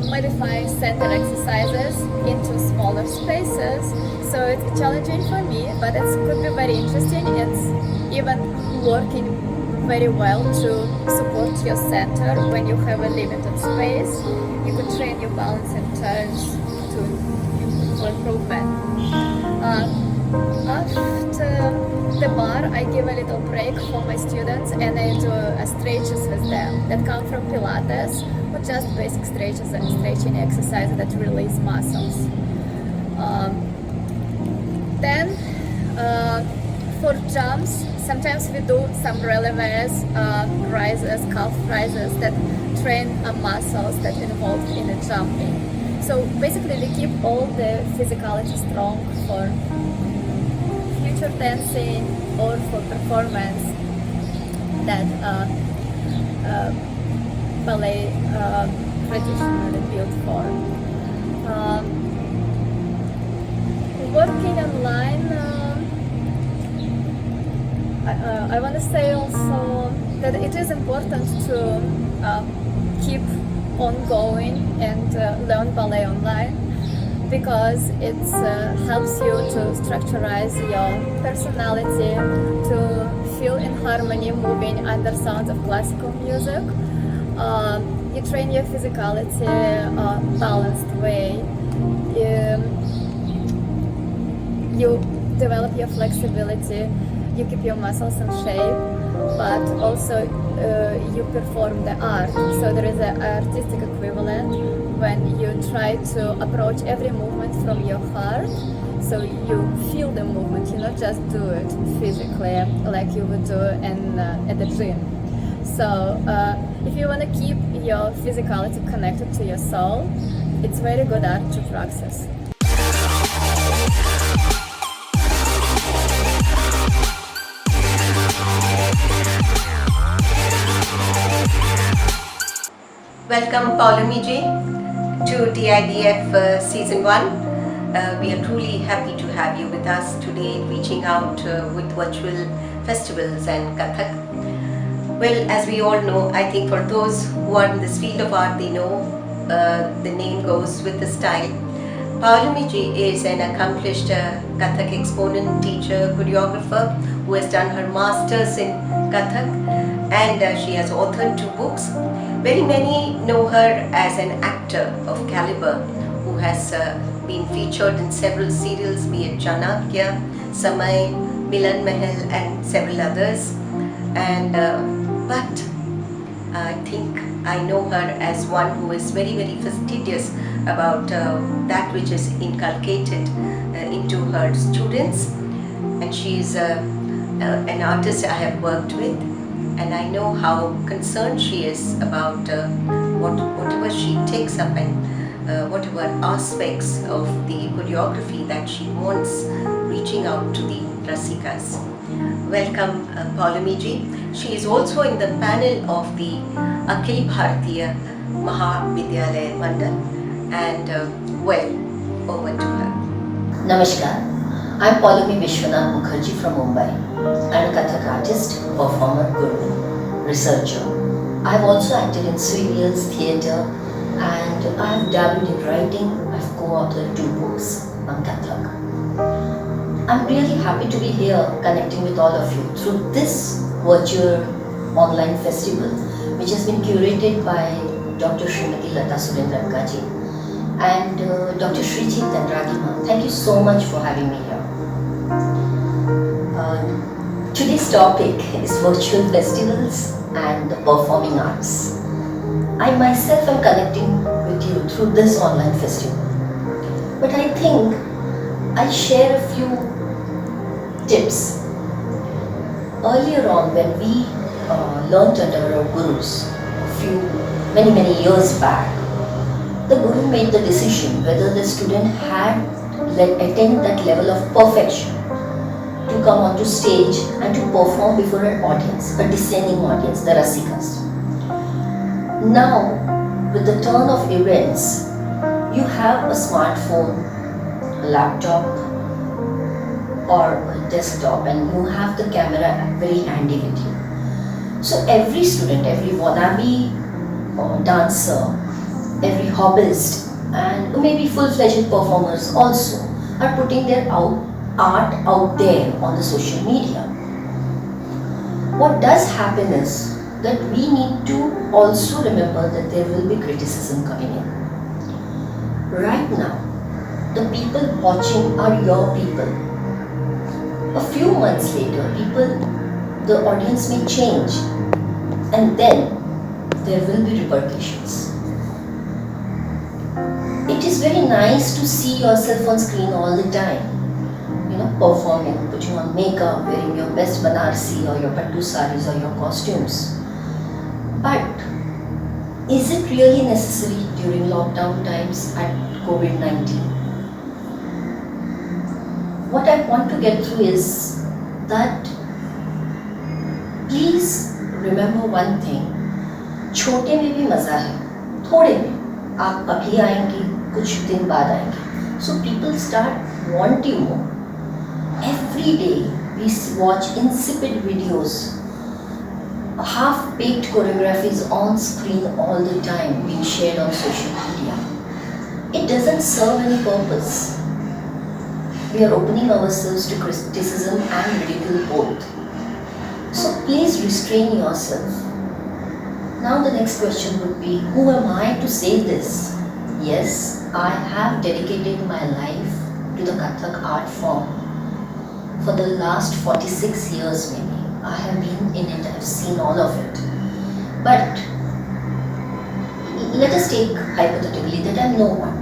modify center exercises into smaller spaces. So it's challenging for me, but it could be very interesting. It's even working very well to support your center when you have a limited space. You could train your balance and turns to improvement. After the bar, I give a little break for my students and I do stretches with them that come from Pilates or just basic stretches and stretching exercises that release muscles. Then for jumps, sometimes we do some releves, rises, calf rises that train muscles that involved in the jumping. So basically we keep all the physicality strong for future dancing or for performance that ballet traditionally built for. Working online, I want to say also that it is important to keep on going and learn ballet online because it helps you to structurize your personality, to feel in harmony moving under sounds of classical music. You train your physicality balanced way. You develop your flexibility, you keep your muscles in shape, but also you perform the art. So there is an artistic equivalent when you try to approach every movement from your heart. So you feel the movement, you not just do it physically like you would do at the gym. So if you want to keep your physicality connected to your soul, it's very good art to practice. Welcome Paulamiji to DIDF Season 1. We are truly happy to have you with us today, reaching out with virtual festivals and Kathak. Well, as we all know, I think for those who are in this field of art, they know the name goes with the style. Paulamiji is an accomplished Kathak exponent, teacher, choreographer who has done her masters in Kathak, and she has authored 2 books. Very many know her as an actor of caliber who has been featured in several serials, be it Chanakya, Samay, Milan Mahal and several others. and but I think I know her as one who is very, very fastidious about that which is inculcated into her students, and she is an artist I have worked with, and I know how concerned she is about whatever she takes up and whatever aspects of the choreography that she wants reaching out to the Rasikas. Welcome Paulami ji. She is also in the panel of the Akhil Bharatiya Mahavidyalaya Mandal, and over to her. Namaskar, I'm Paulami Vishwanath Mukherjee from Mumbai. I'm a Kathak artist, performer, guru, researcher. I've also acted in serials, theatre, and I've dabbled in writing. I've co-authored 2 books on Kathak. I'm really happy to be here connecting with all of you through this virtual online festival, which has been curated by Dr. Srimati Lata Surendra and Dr.Sreejith and Ragima. Thank you so much for having me here. Today's topic is virtual festivals and the performing arts. I myself am connecting with you through this online festival, but I think I'll share a few tips. Earlier on, when we learnt under our gurus many years back, the guru made the decision whether the student had attained that level of perfection to come onto stage and to perform before an audience, a descending audience, the Rasikas. Now, with the turn of events, you have a smartphone, a laptop, or a desktop, and you have the camera very handy with you. So every student, every wannabe dancer, every hobbyist, and maybe full-fledged performers also are putting their art out there on the social media. What does happen is that we need to also remember that there will be criticism coming in. Right now, the people watching are your people. A few months later, the audience may change, and then there will be repercussions. It is very nice to see yourself on screen all the time, performing, putting on makeup, wearing your best Banarsi or your Pattu saris or your costumes. But is it really necessary during lockdown times at COVID-19? What I want to get through is that please remember one thing, छोटे में भी मजा है, थोड़े में आप अभी आएंगे, कुछ दिन बाद आएंगे. So people start wanting more. Every day we watch insipid videos, half-baked choreographies on screen all the time being shared on social media. It doesn't serve any purpose. We are opening ourselves to criticism and ridicule both. So please restrain yourself. Now the next question would be, who am I to say this? Yes, I have dedicated my life to the Kathak art form. For the last 46 years maybe, I have been in it, I have seen all of it. But let us take hypothetically that I am no one.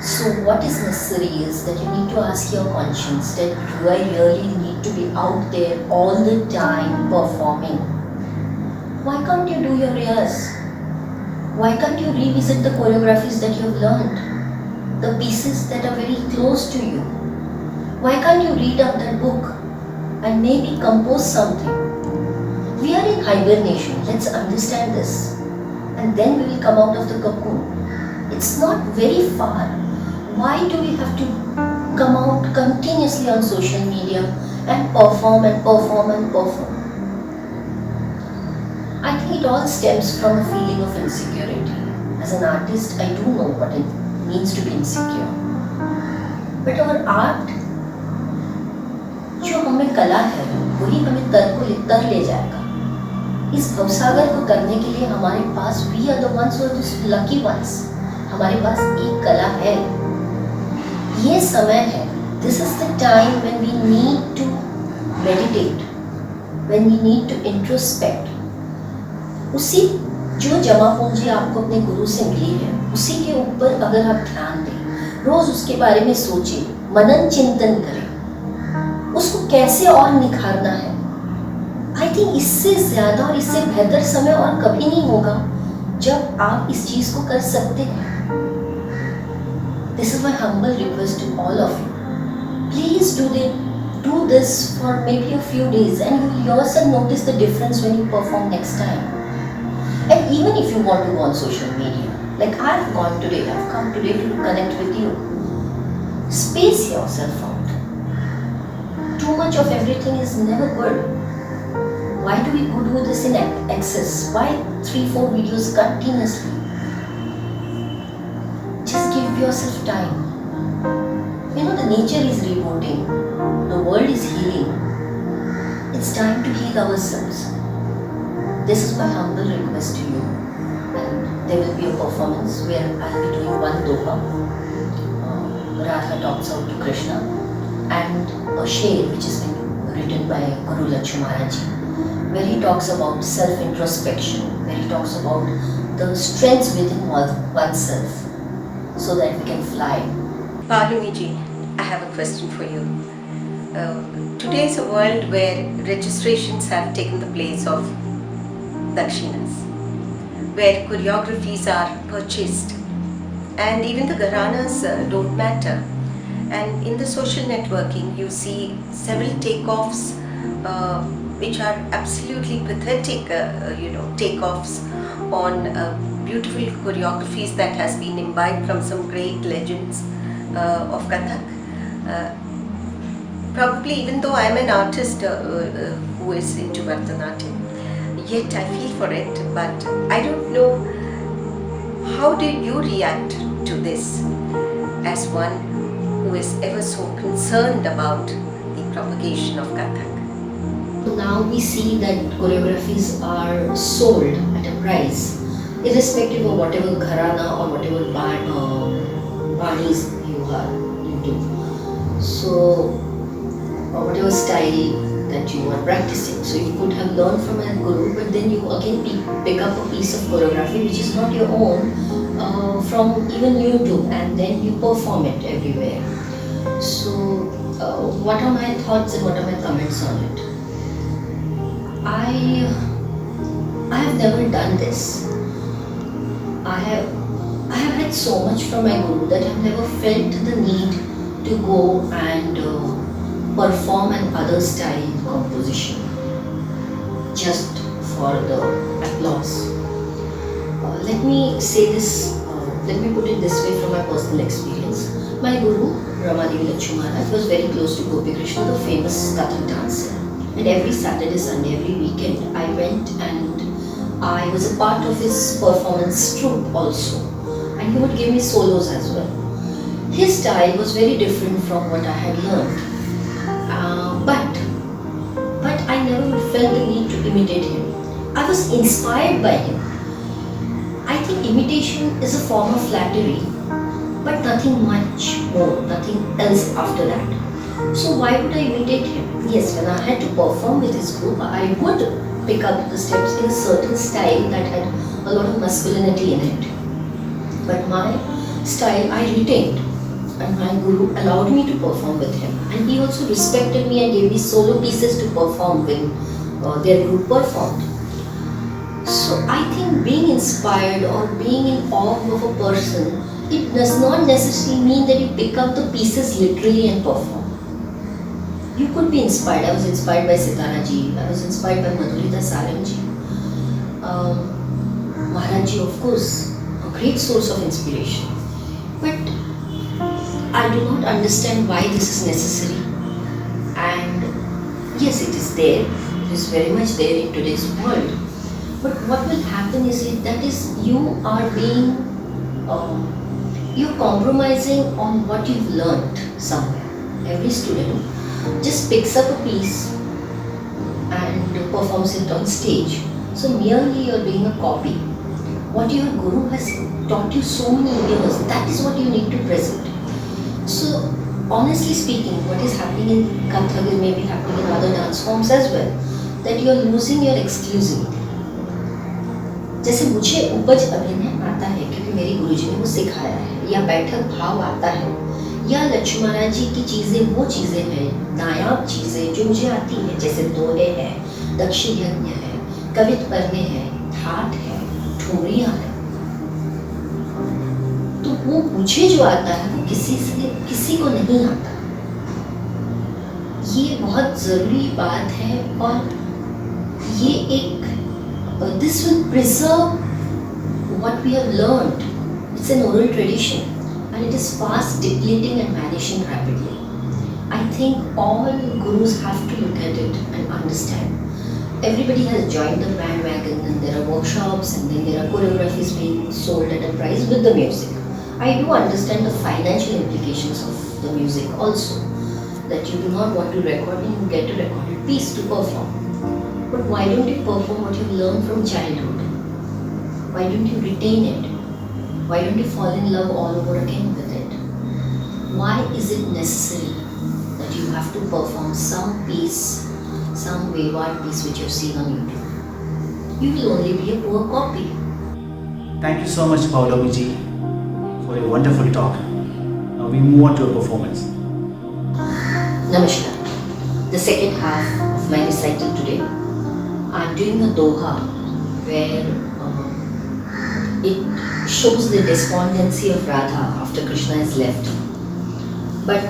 So what is necessary is that you need to ask your conscience that do I really need to be out there all the time performing? Why can't you do your riyas? Why can't you revisit the choreographies that you have learned? The pieces that are very close to you? Why can't you read up that book and maybe compose something? We are in hibernation, let's understand this. And then we will come out of the cocoon. It's not very far. Why do we have to come out continuously on social media and perform and perform and perform? I think it all stems from a feeling of insecurity. As an artist, I do know what it means to be insecure. But our art, जो हमें कला है, वही हमें तर ले जाएगा. इस भवसागर को तरने के लिए हमारे पास we are the ones who are the lucky ones. हमारे पास एक कला है. ये समय है. This is the time when we need to meditate. when we need to introspect, उसी जो जमा पूंजी आपको अपने गुरु से मिली है उसी के ऊपर अगर आप ध्यान दें, रोज उसके बारे में सोचें, मनन चिंतन करें, उसको कैसे और निखारना है, आई थिंक इससे ज्यादा और इससे बेहतर समय और कभी नहीं होगा जब आप इस चीज को कर सकते हैं. This is my humble request to all of you. Please do this for maybe a few days and you will yourself notice the difference when you perform next time. And even if you want to go on social media, like I've gone today, I've come today to connect with you. Space yourself out. Too much of everything is never good. Why do we do this in excess? Why 3-4 videos continuously? Just give yourself time. You know, the nature is rebooting. The world is healing. It's time to heal ourselves. This is my humble request to you. And there will be a performance where I'll be doing one doha. Radha talks out to Krishna. And a sher which has been written by Guru Lakshmanaji, where he talks about self-introspection, where he talks about the strengths within oneself so that we can fly. Palumiji, I have a question for you. Today is a world where registrations have taken the place of dakshinas, where choreographies are purchased and even the gharanas don't matter. And in the social networking you see several takeoffs which are absolutely pathetic, takeoffs on beautiful choreographies that has been imbibed from some great legends of Kathak. Probably even though I am an artist who is into Bharatanatyam, yet I feel for it, but I don't know, how do you react to this as one who is ever so concerned about the propagation of Kathak? Now we see that choreographies are sold at a price, irrespective of whatever gharana or whatever bodies you are into. So, or whatever style that you are practicing. So you could have learned from a guru, but then you again pick up a piece of choreography which is not your own from even YouTube, and then you perform it everywhere. So, what are my thoughts and what are my comments on it? I have never done this. I have had so much from my guru that I have never felt the need to go and perform an other style composition just for the applause. Let me say this, let me put it this way from my personal experience. My guru, Ramadevi Lakshmana, was very close to Gopi Krishna, the famous Kathak dancer. And every Saturday, Sunday, every weekend, I went and I was a part of his performance troupe also. And he would give me solos as well. His style was very different from what I had learned. But I never felt the need to imitate him. I was inspired by him. I think imitation is a form of flattery, but nothing much more, nothing else after that. So why would I imitate him? Yes, when I had to perform with his group, I would pick up the steps in a certain style that had a lot of masculinity in it. But my style I retained, and my guru allowed me to perform with him. And he also respected me and gave me solo pieces to perform when their group performed. So I think being inspired or being in awe of a person, it does not necessarily mean that you pick up the pieces literally and perform. You could be inspired. I was inspired by Sitaraji, I was inspired by Madhurita Saranji. Maharaji, of course, a great source of inspiration. But I do not understand why this is necessary. And yes, it is there. It is very much there in today's world. But what will happen is you are being, you're compromising on what you've learned somewhere. Every student just picks up a piece and performs it on stage. So merely you're being a copy. What your guru has taught you so many years, that is what you need to present. So honestly speaking, what is happening in Kathak may be happening in other dance forms as well. that you are losing your exclusivity. जैसे मुझे उपज अभिनय आता है क्योंकि मेरी गुरुजी ने वो सिखाया है, या बैठक भाव आता है, या लक्ष्मण महाराज जी की चीज़ें वो चीज़ें हैं, नायाब चीज़ें जो मुझे आती हैं, जैसे दोहे है, दक्षिण यज्ञ है, कवित पढ़ने है, ठाठ है, ठोरियाँ है, तो वो मुझे जो आता है वो किसी को नहीं आता। ये बहुत ज़रूरी बात है और ये एक this will preserve what we have learned. It's an oral tradition and it is fast depleting and vanishing rapidly. I think all gurus have to look at it and understand. Everybody has joined the bandwagon and there are workshops and then there are choreographies being sold at a price with the music. I do understand the financial implications of the music also. That you do not want to record and you get a recorded piece to perform. But why don't you perform what you learned from childhood? Why don't you retain it? Why don't you fall in love all over again with it? Why is it necessary that you have to perform some piece, some wayward piece which you've seen on YouTube? You will only be a poor copy. Thank you so much, Paulomiji, for a wonderful talk. Now we move on to a performance. Namaskar. The second half of my recital today, I am doing a doha where it shows the despondency of Radha after Krishna is left. But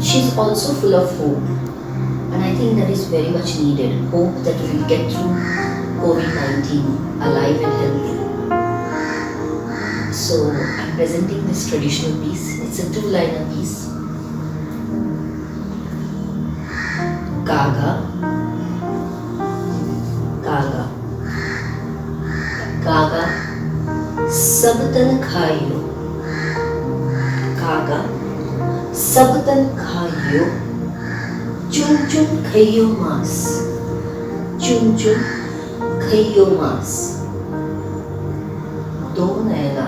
she's also full of hope, and I think that is very much needed. Hope that we will get through COVID-19 alive and healthy. So I'm presenting this traditional piece. It's a two-liner piece. Gaga, Gaga, Gaga, sabtan khaiyo, Gaga, sabtan khaiyo, chun chun khaiyo mas, chun chun khaiyo mas, do naina,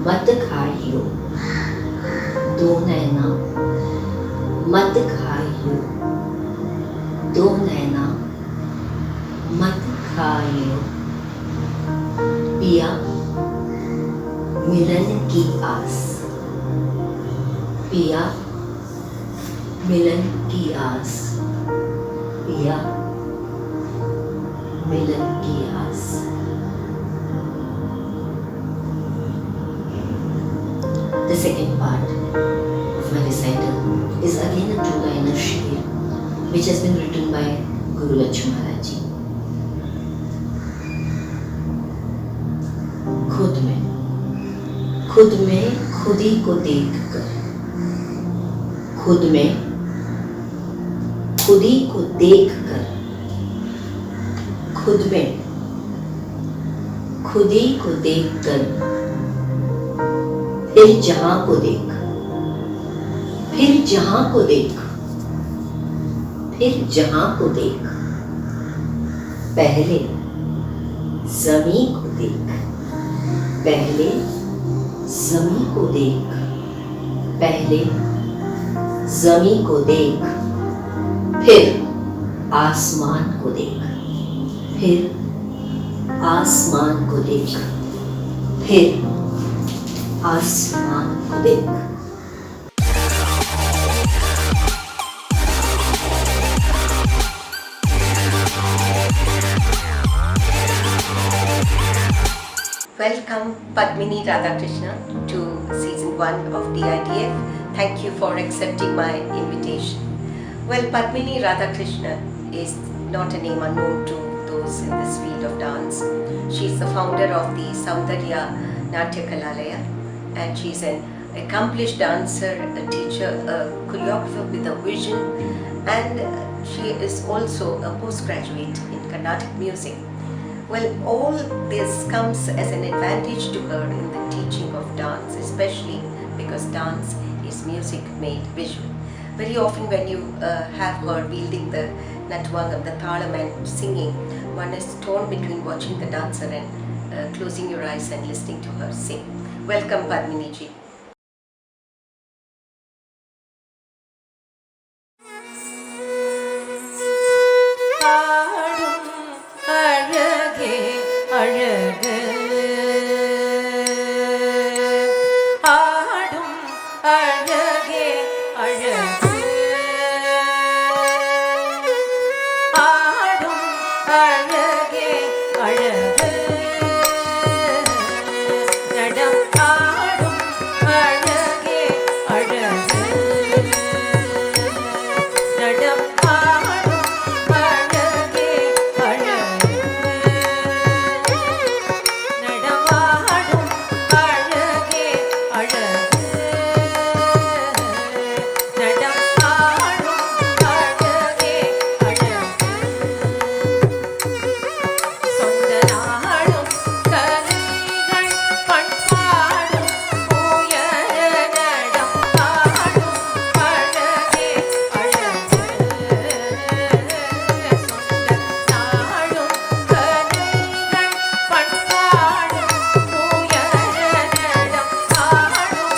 mat khaiyo, do naina, mat khaiyo. दो नैना मत खाइयो, पिया मिलन की आस, पिया मिलन की आस, पिया मिलन की आस. The second part of my recital is again a two-liner sheer, which has been written by Guru Lakshmi Maharaj ji. खुद में खुद ही को देख कर, खुद में खुद ही को देख कर, खुद में खुद ही को देख कर, फिर जहां को देख, फिर जहां को देख, फिर जहां को देख, पहले ज़मीं को देख, पहले ज़मीं को देख, पहले ज़मीं को देख, फिर आसमान को देख, फिर आसमान को देख, फिर आसमान को देख. Welcome Padmini Radhakrishna to season 1 of DIDF. Thank you for accepting my invitation. Well, Padmini Radhakrishna is not a name unknown to those in this field of dance. She is the founder of the Saundarya Natya Kalalaya, and she is an accomplished dancer, a teacher, a choreographer with a vision, and she is also a postgraduate in Carnatic music. Well, all this comes as an advantage to her in the teaching of dance, especially because dance is music made visual. Very often when you have her wielding the natwangam, the thalam, and singing, one is torn between watching the dancer and closing your eyes and listening to her sing. Welcome Padmini ji. அழகே அழகு நடம் ஆடும் அழகே அழகு நடம் ஆடும் அழகே அழகு நடமாடும் அழகே அழகு நடம் ஆடும் அழகே அழகு சொந்த நாடும் கலைகள் பண்பாடும் உயர நடம் ஆடும் அழகே அழகு சொந்த நாடும் கலைகள் பண்பாடும் உயர நடம் ஆடும்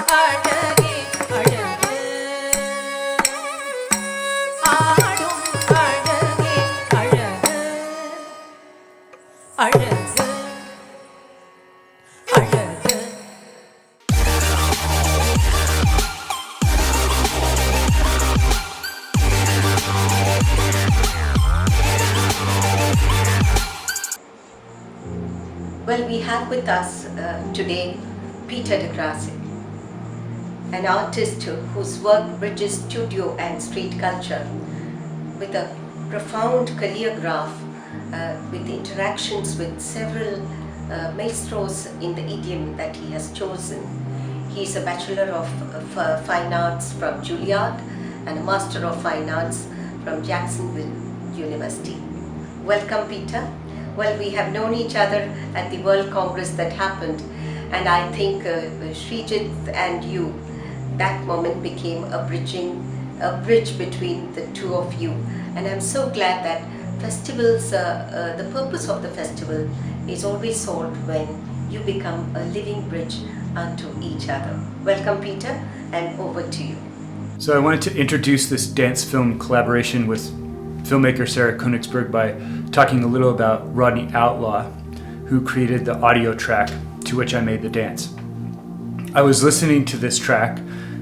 அழகே அழகு ஆடும் அழகே Well, we have with us today Peter de Grasse, an artist whose work bridges studio and street culture with a profound career graph with interactions with several maestros in the idiom that he has chosen. He is a Bachelor of Fine Arts from Juilliard and a Master of Fine Arts from Jacksonville University. Welcome, Peter. Well, we have known each other at the World Congress that happened, and I think Sreejith and you, that moment became a bridge between the two of you. And I'm so glad that festivals, the purpose of the festival is always solved when you become a living bridge unto each other. Welcome, Peter, and over to you. So I wanted to introduce this dance film collaboration with filmmaker Sarah Koenigsberg by talking a little about Rodney Outlaw, who created the audio track to which I made the dance. I was listening to this track,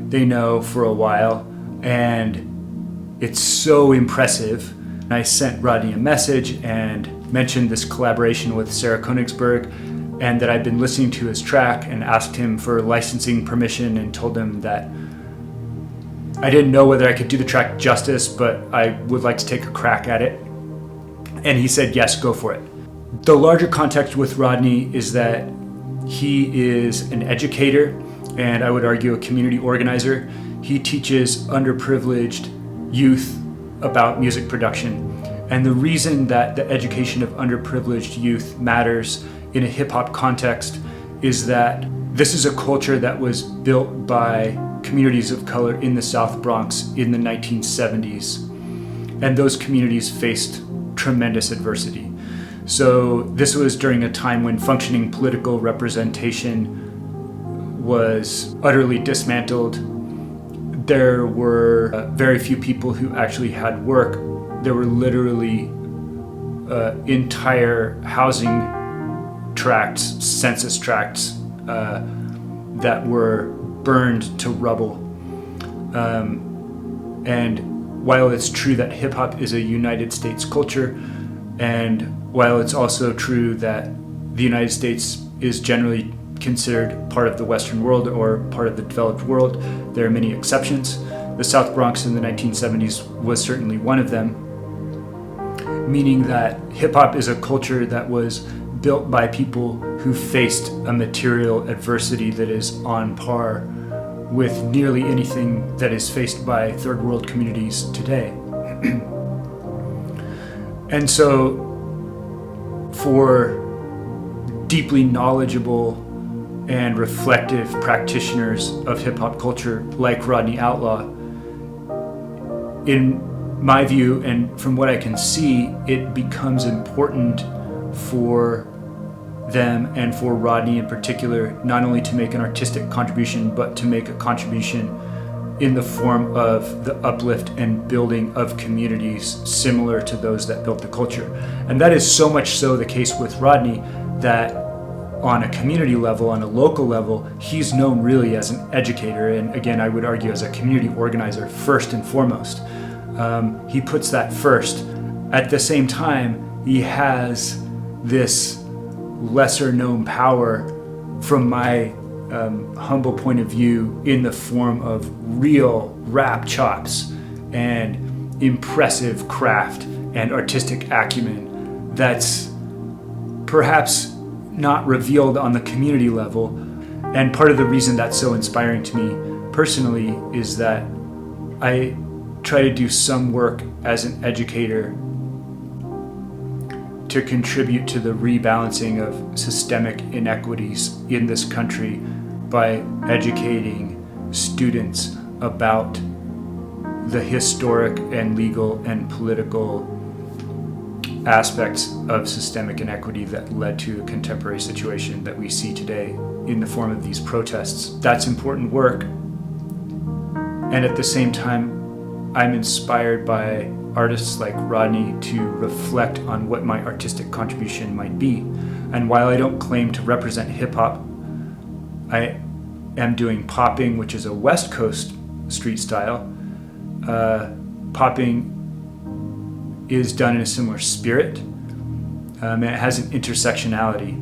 They Know, for a while, and it's so impressive. I sent Rodney a message and mentioned this collaboration with Sarah Koenigsberg and that I'd been listening to his track and asked him for licensing permission and told him that I didn't know whether I could do the track justice, but I would like to take a crack at it. And he said, yes, go for it. The larger context with Rodney is that he is an educator and I would argue a community organizer. He teaches underprivileged youth about music production. And the reason that the education of underprivileged youth matters in a hip-hop context is that this is a culture that was built by communities of color in the South Bronx in the 1970s. And those communities faced tremendous adversity. So this was during a time when functioning political representation was utterly dismantled. There were very few people who actually had work. There were literally entire housing tracts, census tracts, that were burned to rubble. And while it's true that hip-hop is a United States culture, and while it's also true that the United States is generally considered part of the Western world or part of the developed world, there are many exceptions. The South Bronx in the 1970s was certainly one of them, meaning that hip-hop is a culture that was built by people who faced a material adversity that is on par with nearly anything that is faced by third world communities today. And so for deeply knowledgeable and reflective practitioners of hip-hop culture like Rodney Outlaw, in my view and from what I can see, it becomes important for them and for Rodney in particular, not only to make an artistic contribution, but to make a contribution in the form of the uplift and building of communities similar to those that built the culture. And that is so much so the case with Rodney that on a community level, on a local level, he's known really as an educator, and again, I would argue as a community organizer first and foremost. He puts that first. At the same time, he has this lesser known power from my humble point of view in the form of real rap chops and impressive craft and artistic acumen that's perhaps not revealed on the community level. And part of the reason that's so inspiring to me personally is that I try to do some work as an educator to contribute to the rebalancing of systemic inequities in this country by educating students about the historic and legal and political aspects of systemic inequity that led to a contemporary situation that we see today in the form of these protests. That's important work. And at the same time, I'm inspired by artists like Rodney to reflect on what my artistic contribution might be. And while I don't claim to represent hip-hop, I am doing popping, which is a West Coast street style. Popping is done in a similar spirit, and it has an intersectionality.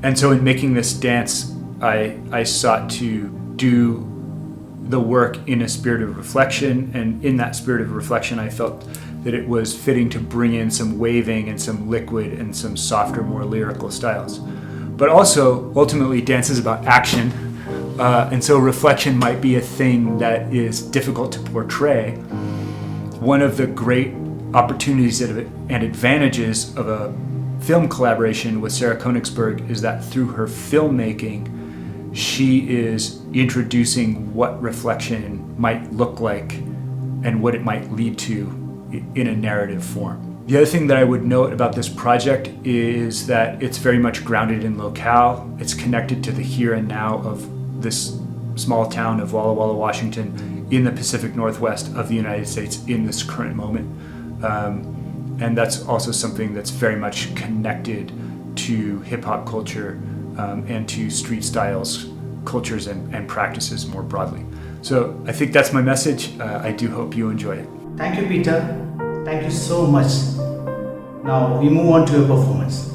And so in making this dance, I sought to do the work in a spirit of reflection, and in that spirit of reflection I felt that it was fitting to bring in some waving and some liquid and some softer, more lyrical styles. But also, ultimately, dance is about action, and so reflection might be a thing that is difficult to portray. One of the great opportunities and advantages of a film collaboration with Sarah Koenigsberg is that through her filmmaking, she is introducing what reflection might look like and what it might lead to in a narrative form. The other thing that I would note about this project is that it's very much grounded in locale. It's connected to the here and now of this small town of Walla Walla, Washington, in the Pacific Northwest of the United States in this current moment. And that's also something that's very much connected to hip-hop culture and to street styles, cultures, and practices more broadly. So I think that's my message. I do hope you enjoy it. Thank you, Peter. Thank you so much. Now we move on to your performance.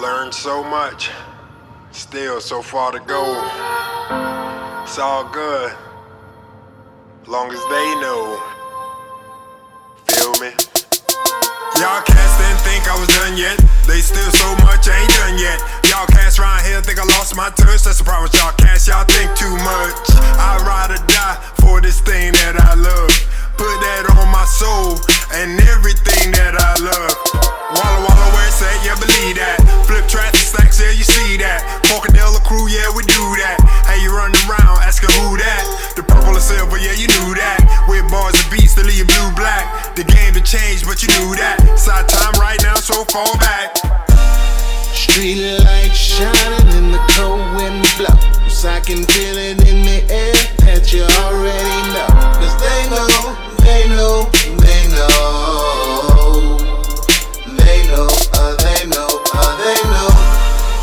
Learned so much, still so far to go. It's all good, long as they know. Feel me? Y'all cats didn't think I was done yet. They still so much ain't done yet. Y'all cats around here think I lost my touch. That's the problem with y'all cats, y'all think too much. I'd rather die for this thing that I love. Put that on my soul and everything that I love. Walla Walla where it's at, yeah, believe that. Flip tracks and stacks, yeah, you see that. Funkadella crew, yeah, we do that. Hey, you running around asking who that? The purple and silver, yeah, you knew that. With bars and beats to leave you blue black. The game to change, but you knew that. Side time right now, so far back. Street lights shining in the cold wind blows. I can feel it in the air that you already know. Cause they know, they know, they know. They know, they know, they know.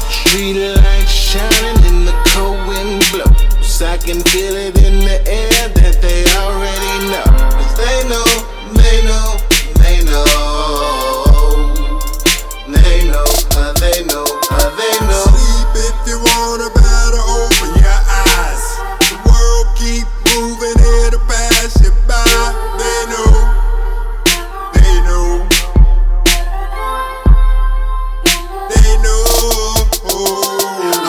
Street lights shining in the cold wind blows. I can feel it in the air that they already know. Cause they know, they know, they know. They know, they know, they know. Sleep if you want a better, open your eyes. The world keep moving here to pass you by. They know, they know, they know.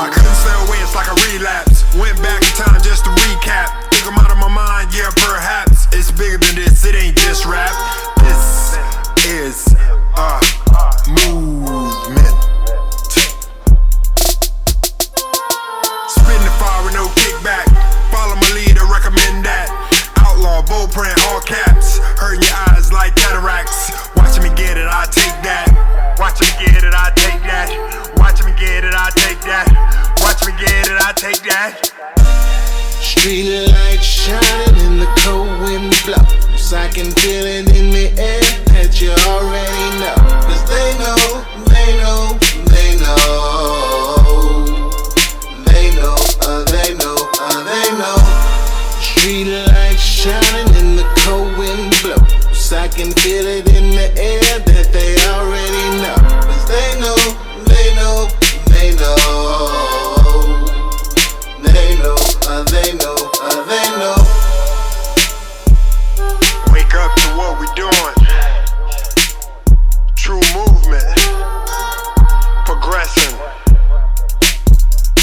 I couldn't stay away, it's like a relapse. Went back in time just to recap. Think I'm out of my mind, yeah, perhaps. It's bigger than this, it ain't just rap. This is a movement. Spin the fire with no kickback. Follow my lead, I recommend that. Outlaw, bold print, all caps. Hurting your eyes like cataracts. Watching me get it, I take that. Watching me get it, I take that. Watching me get it, I take that. Watching me get it, I take that. Street lights shining in the cold wind blows. I can feel it in the air that you already know. Cause they know, they know, they know. They know, they know, they know. Street lights shining in the cold wind blows. I can feel it in the air that they already know. Cause they know, they know, they know. They know, they know, they know. Wake up to what we doing. True movement. Progressing.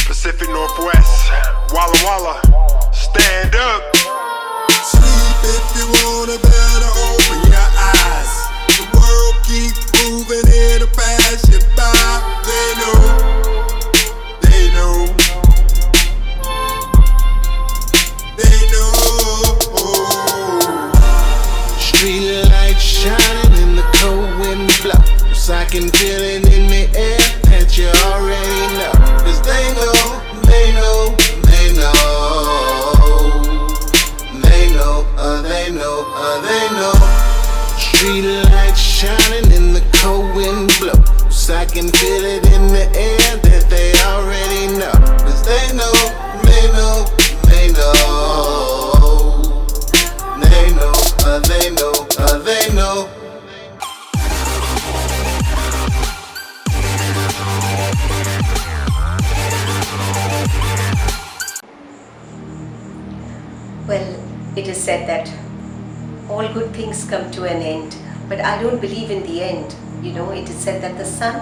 Pacific Northwest. Walla Walla. Stand up. Sleep if you want a better, open your eyes. The world keep moving here to pass you by. So I can feel it in the air that you already know. Cause they know, they know, they know. They know, they know, they know. Street lights shining in the cold wind blow. So I can feel it in the air that they already know. Cause they know, they know, they know. They know, they know, they know. Well, it is said that all good things come to an end, but I don't believe in the end. You know, it is said that the sun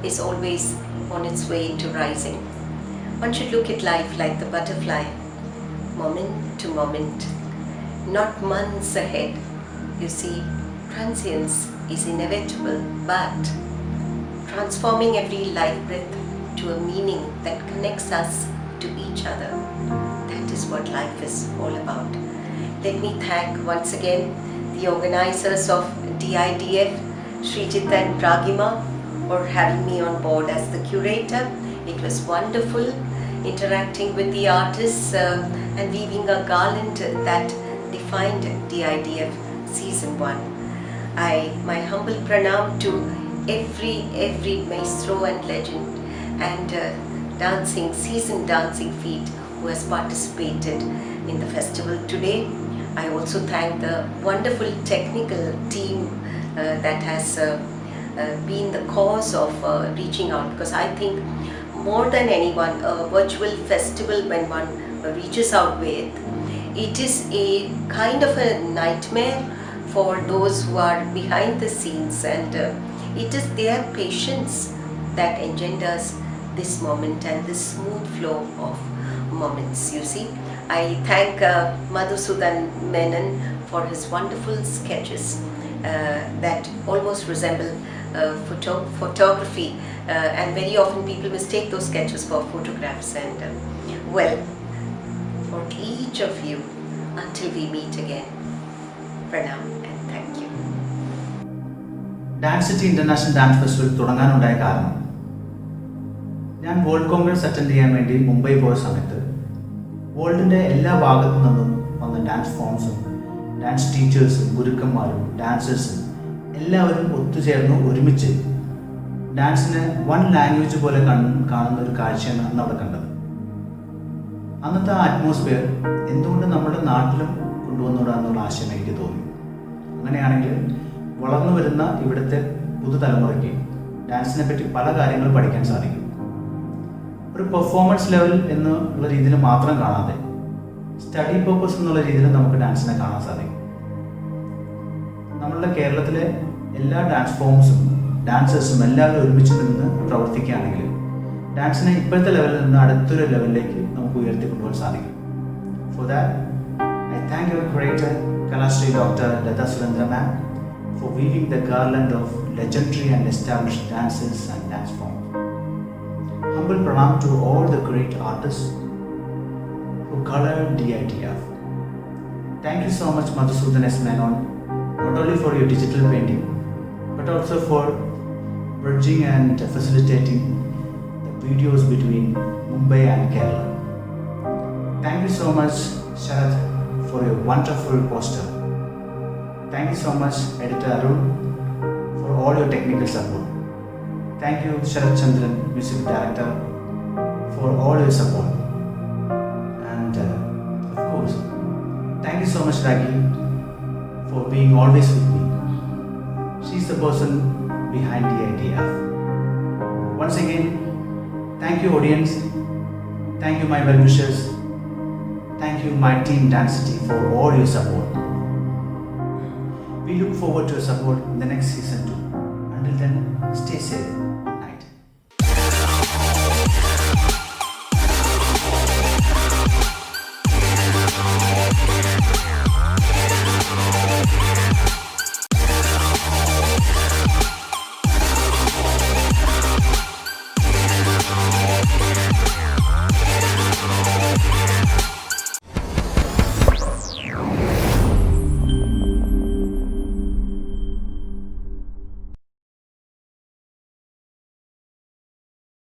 is always on its way into rising. One should look at life like the butterfly, moment to moment, not months ahead. You see, transience is inevitable, but transforming every life breath to a meaning that connects us to each other. That is what life is all about. Let me thank once again the organizers of DIDF, Sreejith and Ragima, for having me on board as the curator. It was wonderful interacting with the artists and weaving a garland that defined DIDF Season 1. My humble pranam to every maestro and legend and seasoned dancing feet who has participated in the festival today. I also thank the wonderful technical team that has been the cause of reaching out, because I think more than anyone, a virtual festival, when one reaches out with, it is a kind of a nightmare for those who are behind the scenes, and it is their patience that engenders this moment and this smooth flow of moments, you see. I thank Madhusudan Menon for his wonderful sketches that almost resemble photography, and very often people mistake those sketches for photographs. And well, for each of you, until we meet again, pranam and thank you. Dancity International Dance Festival തുടങ്ങാനുണ്ടായ കാരണം, ഞാൻ world Congress attend ചെയ്യാൻ വേണ്ടി മുംബൈ പോയ സമയത്ത് വേൾഡിൻ്റെ എല്ലാ ഭാഗത്തു നിന്നും വന്ന ഡാൻസ് ഫോംസും ഡാൻസ് ടീച്ചേഴ്സും ഗുരുക്കന്മാരും ഡാൻസേഴ്സും എല്ലാവരും ഒത്തുചേർന്ന് ഒരുമിച്ച് ഡാൻസിനെ വൺ ലാംഗ്വേജ് പോലെ കാണുന്ന ഒരു കാഴ്ചയാണ് അന്ന് അവിടെ കണ്ടത്. അന്നത്തെ ആ അറ്റ്മോസ്ഫിയർ എന്തുകൊണ്ട് നമ്മുടെ നാട്ടിലും കൊണ്ടുവന്നുകൂടാന്നുള്ള ആശയം എനിക്ക് തോന്നി. അങ്ങനെയാണെങ്കിൽ വളർന്നു വരുന്ന ഇവിടുത്തെ പുതുതലമുറയ്ക്ക് ഡാൻസിനെ പറ്റി പല കാര്യങ്ങൾ പഠിക്കാൻ സാധിക്കും. ഒരു പെർഫോമൻസ് ലെവൽ എന്നുള്ള രീതിയിൽ മാത്രം കാണാതെ സ്റ്റഡി പർപ്പസ് എന്നുള്ള രീതിയിൽ നമുക്ക് ഡാൻസിനെ കാണാൻ സാധിക്കും. നമ്മളുടെ കേരളത്തിലെ എല്ലാ ഡാൻസ് ഫോംസും ഡാൻസേഴ്സും എല്ലാവരും ഒരുമിച്ച് നിന്ന് പ്രവർത്തിക്കുകയാണെങ്കിൽ ഡാൻസിനെ ഇപ്പോഴത്തെ ലെവലിൽ നിന്ന് അടുത്തൊരു ലെവലിലേക്ക് നമുക്ക് ഉയർത്തിക്കൊണ്ടുപോകാൻ സാധിക്കും. For that I thank your curator Kalashri Dr. Lata Surendra ma'am for weaving the garland of legendary and established dances and dance forms. Humble pranam to all the great artists who colored DIDF. Thank you so much Madhusudan S. Menon, not only for your digital painting but also for bridging and facilitating the videos between Mumbai and Kerala. Thank you so much Sharath for your wonderful poster. Thank you so much Editor Arun for all your technical support. Thank you Sharath Chandran, Music Director, for all your support. And of course, thank you so much Ragi for being always with me. She's the person behind the IDF. Once again, thank you audience, thank you my well-wishers, thank you my team Dancity for all your support. We look forward to your support in the next season too. Until then, stay safe.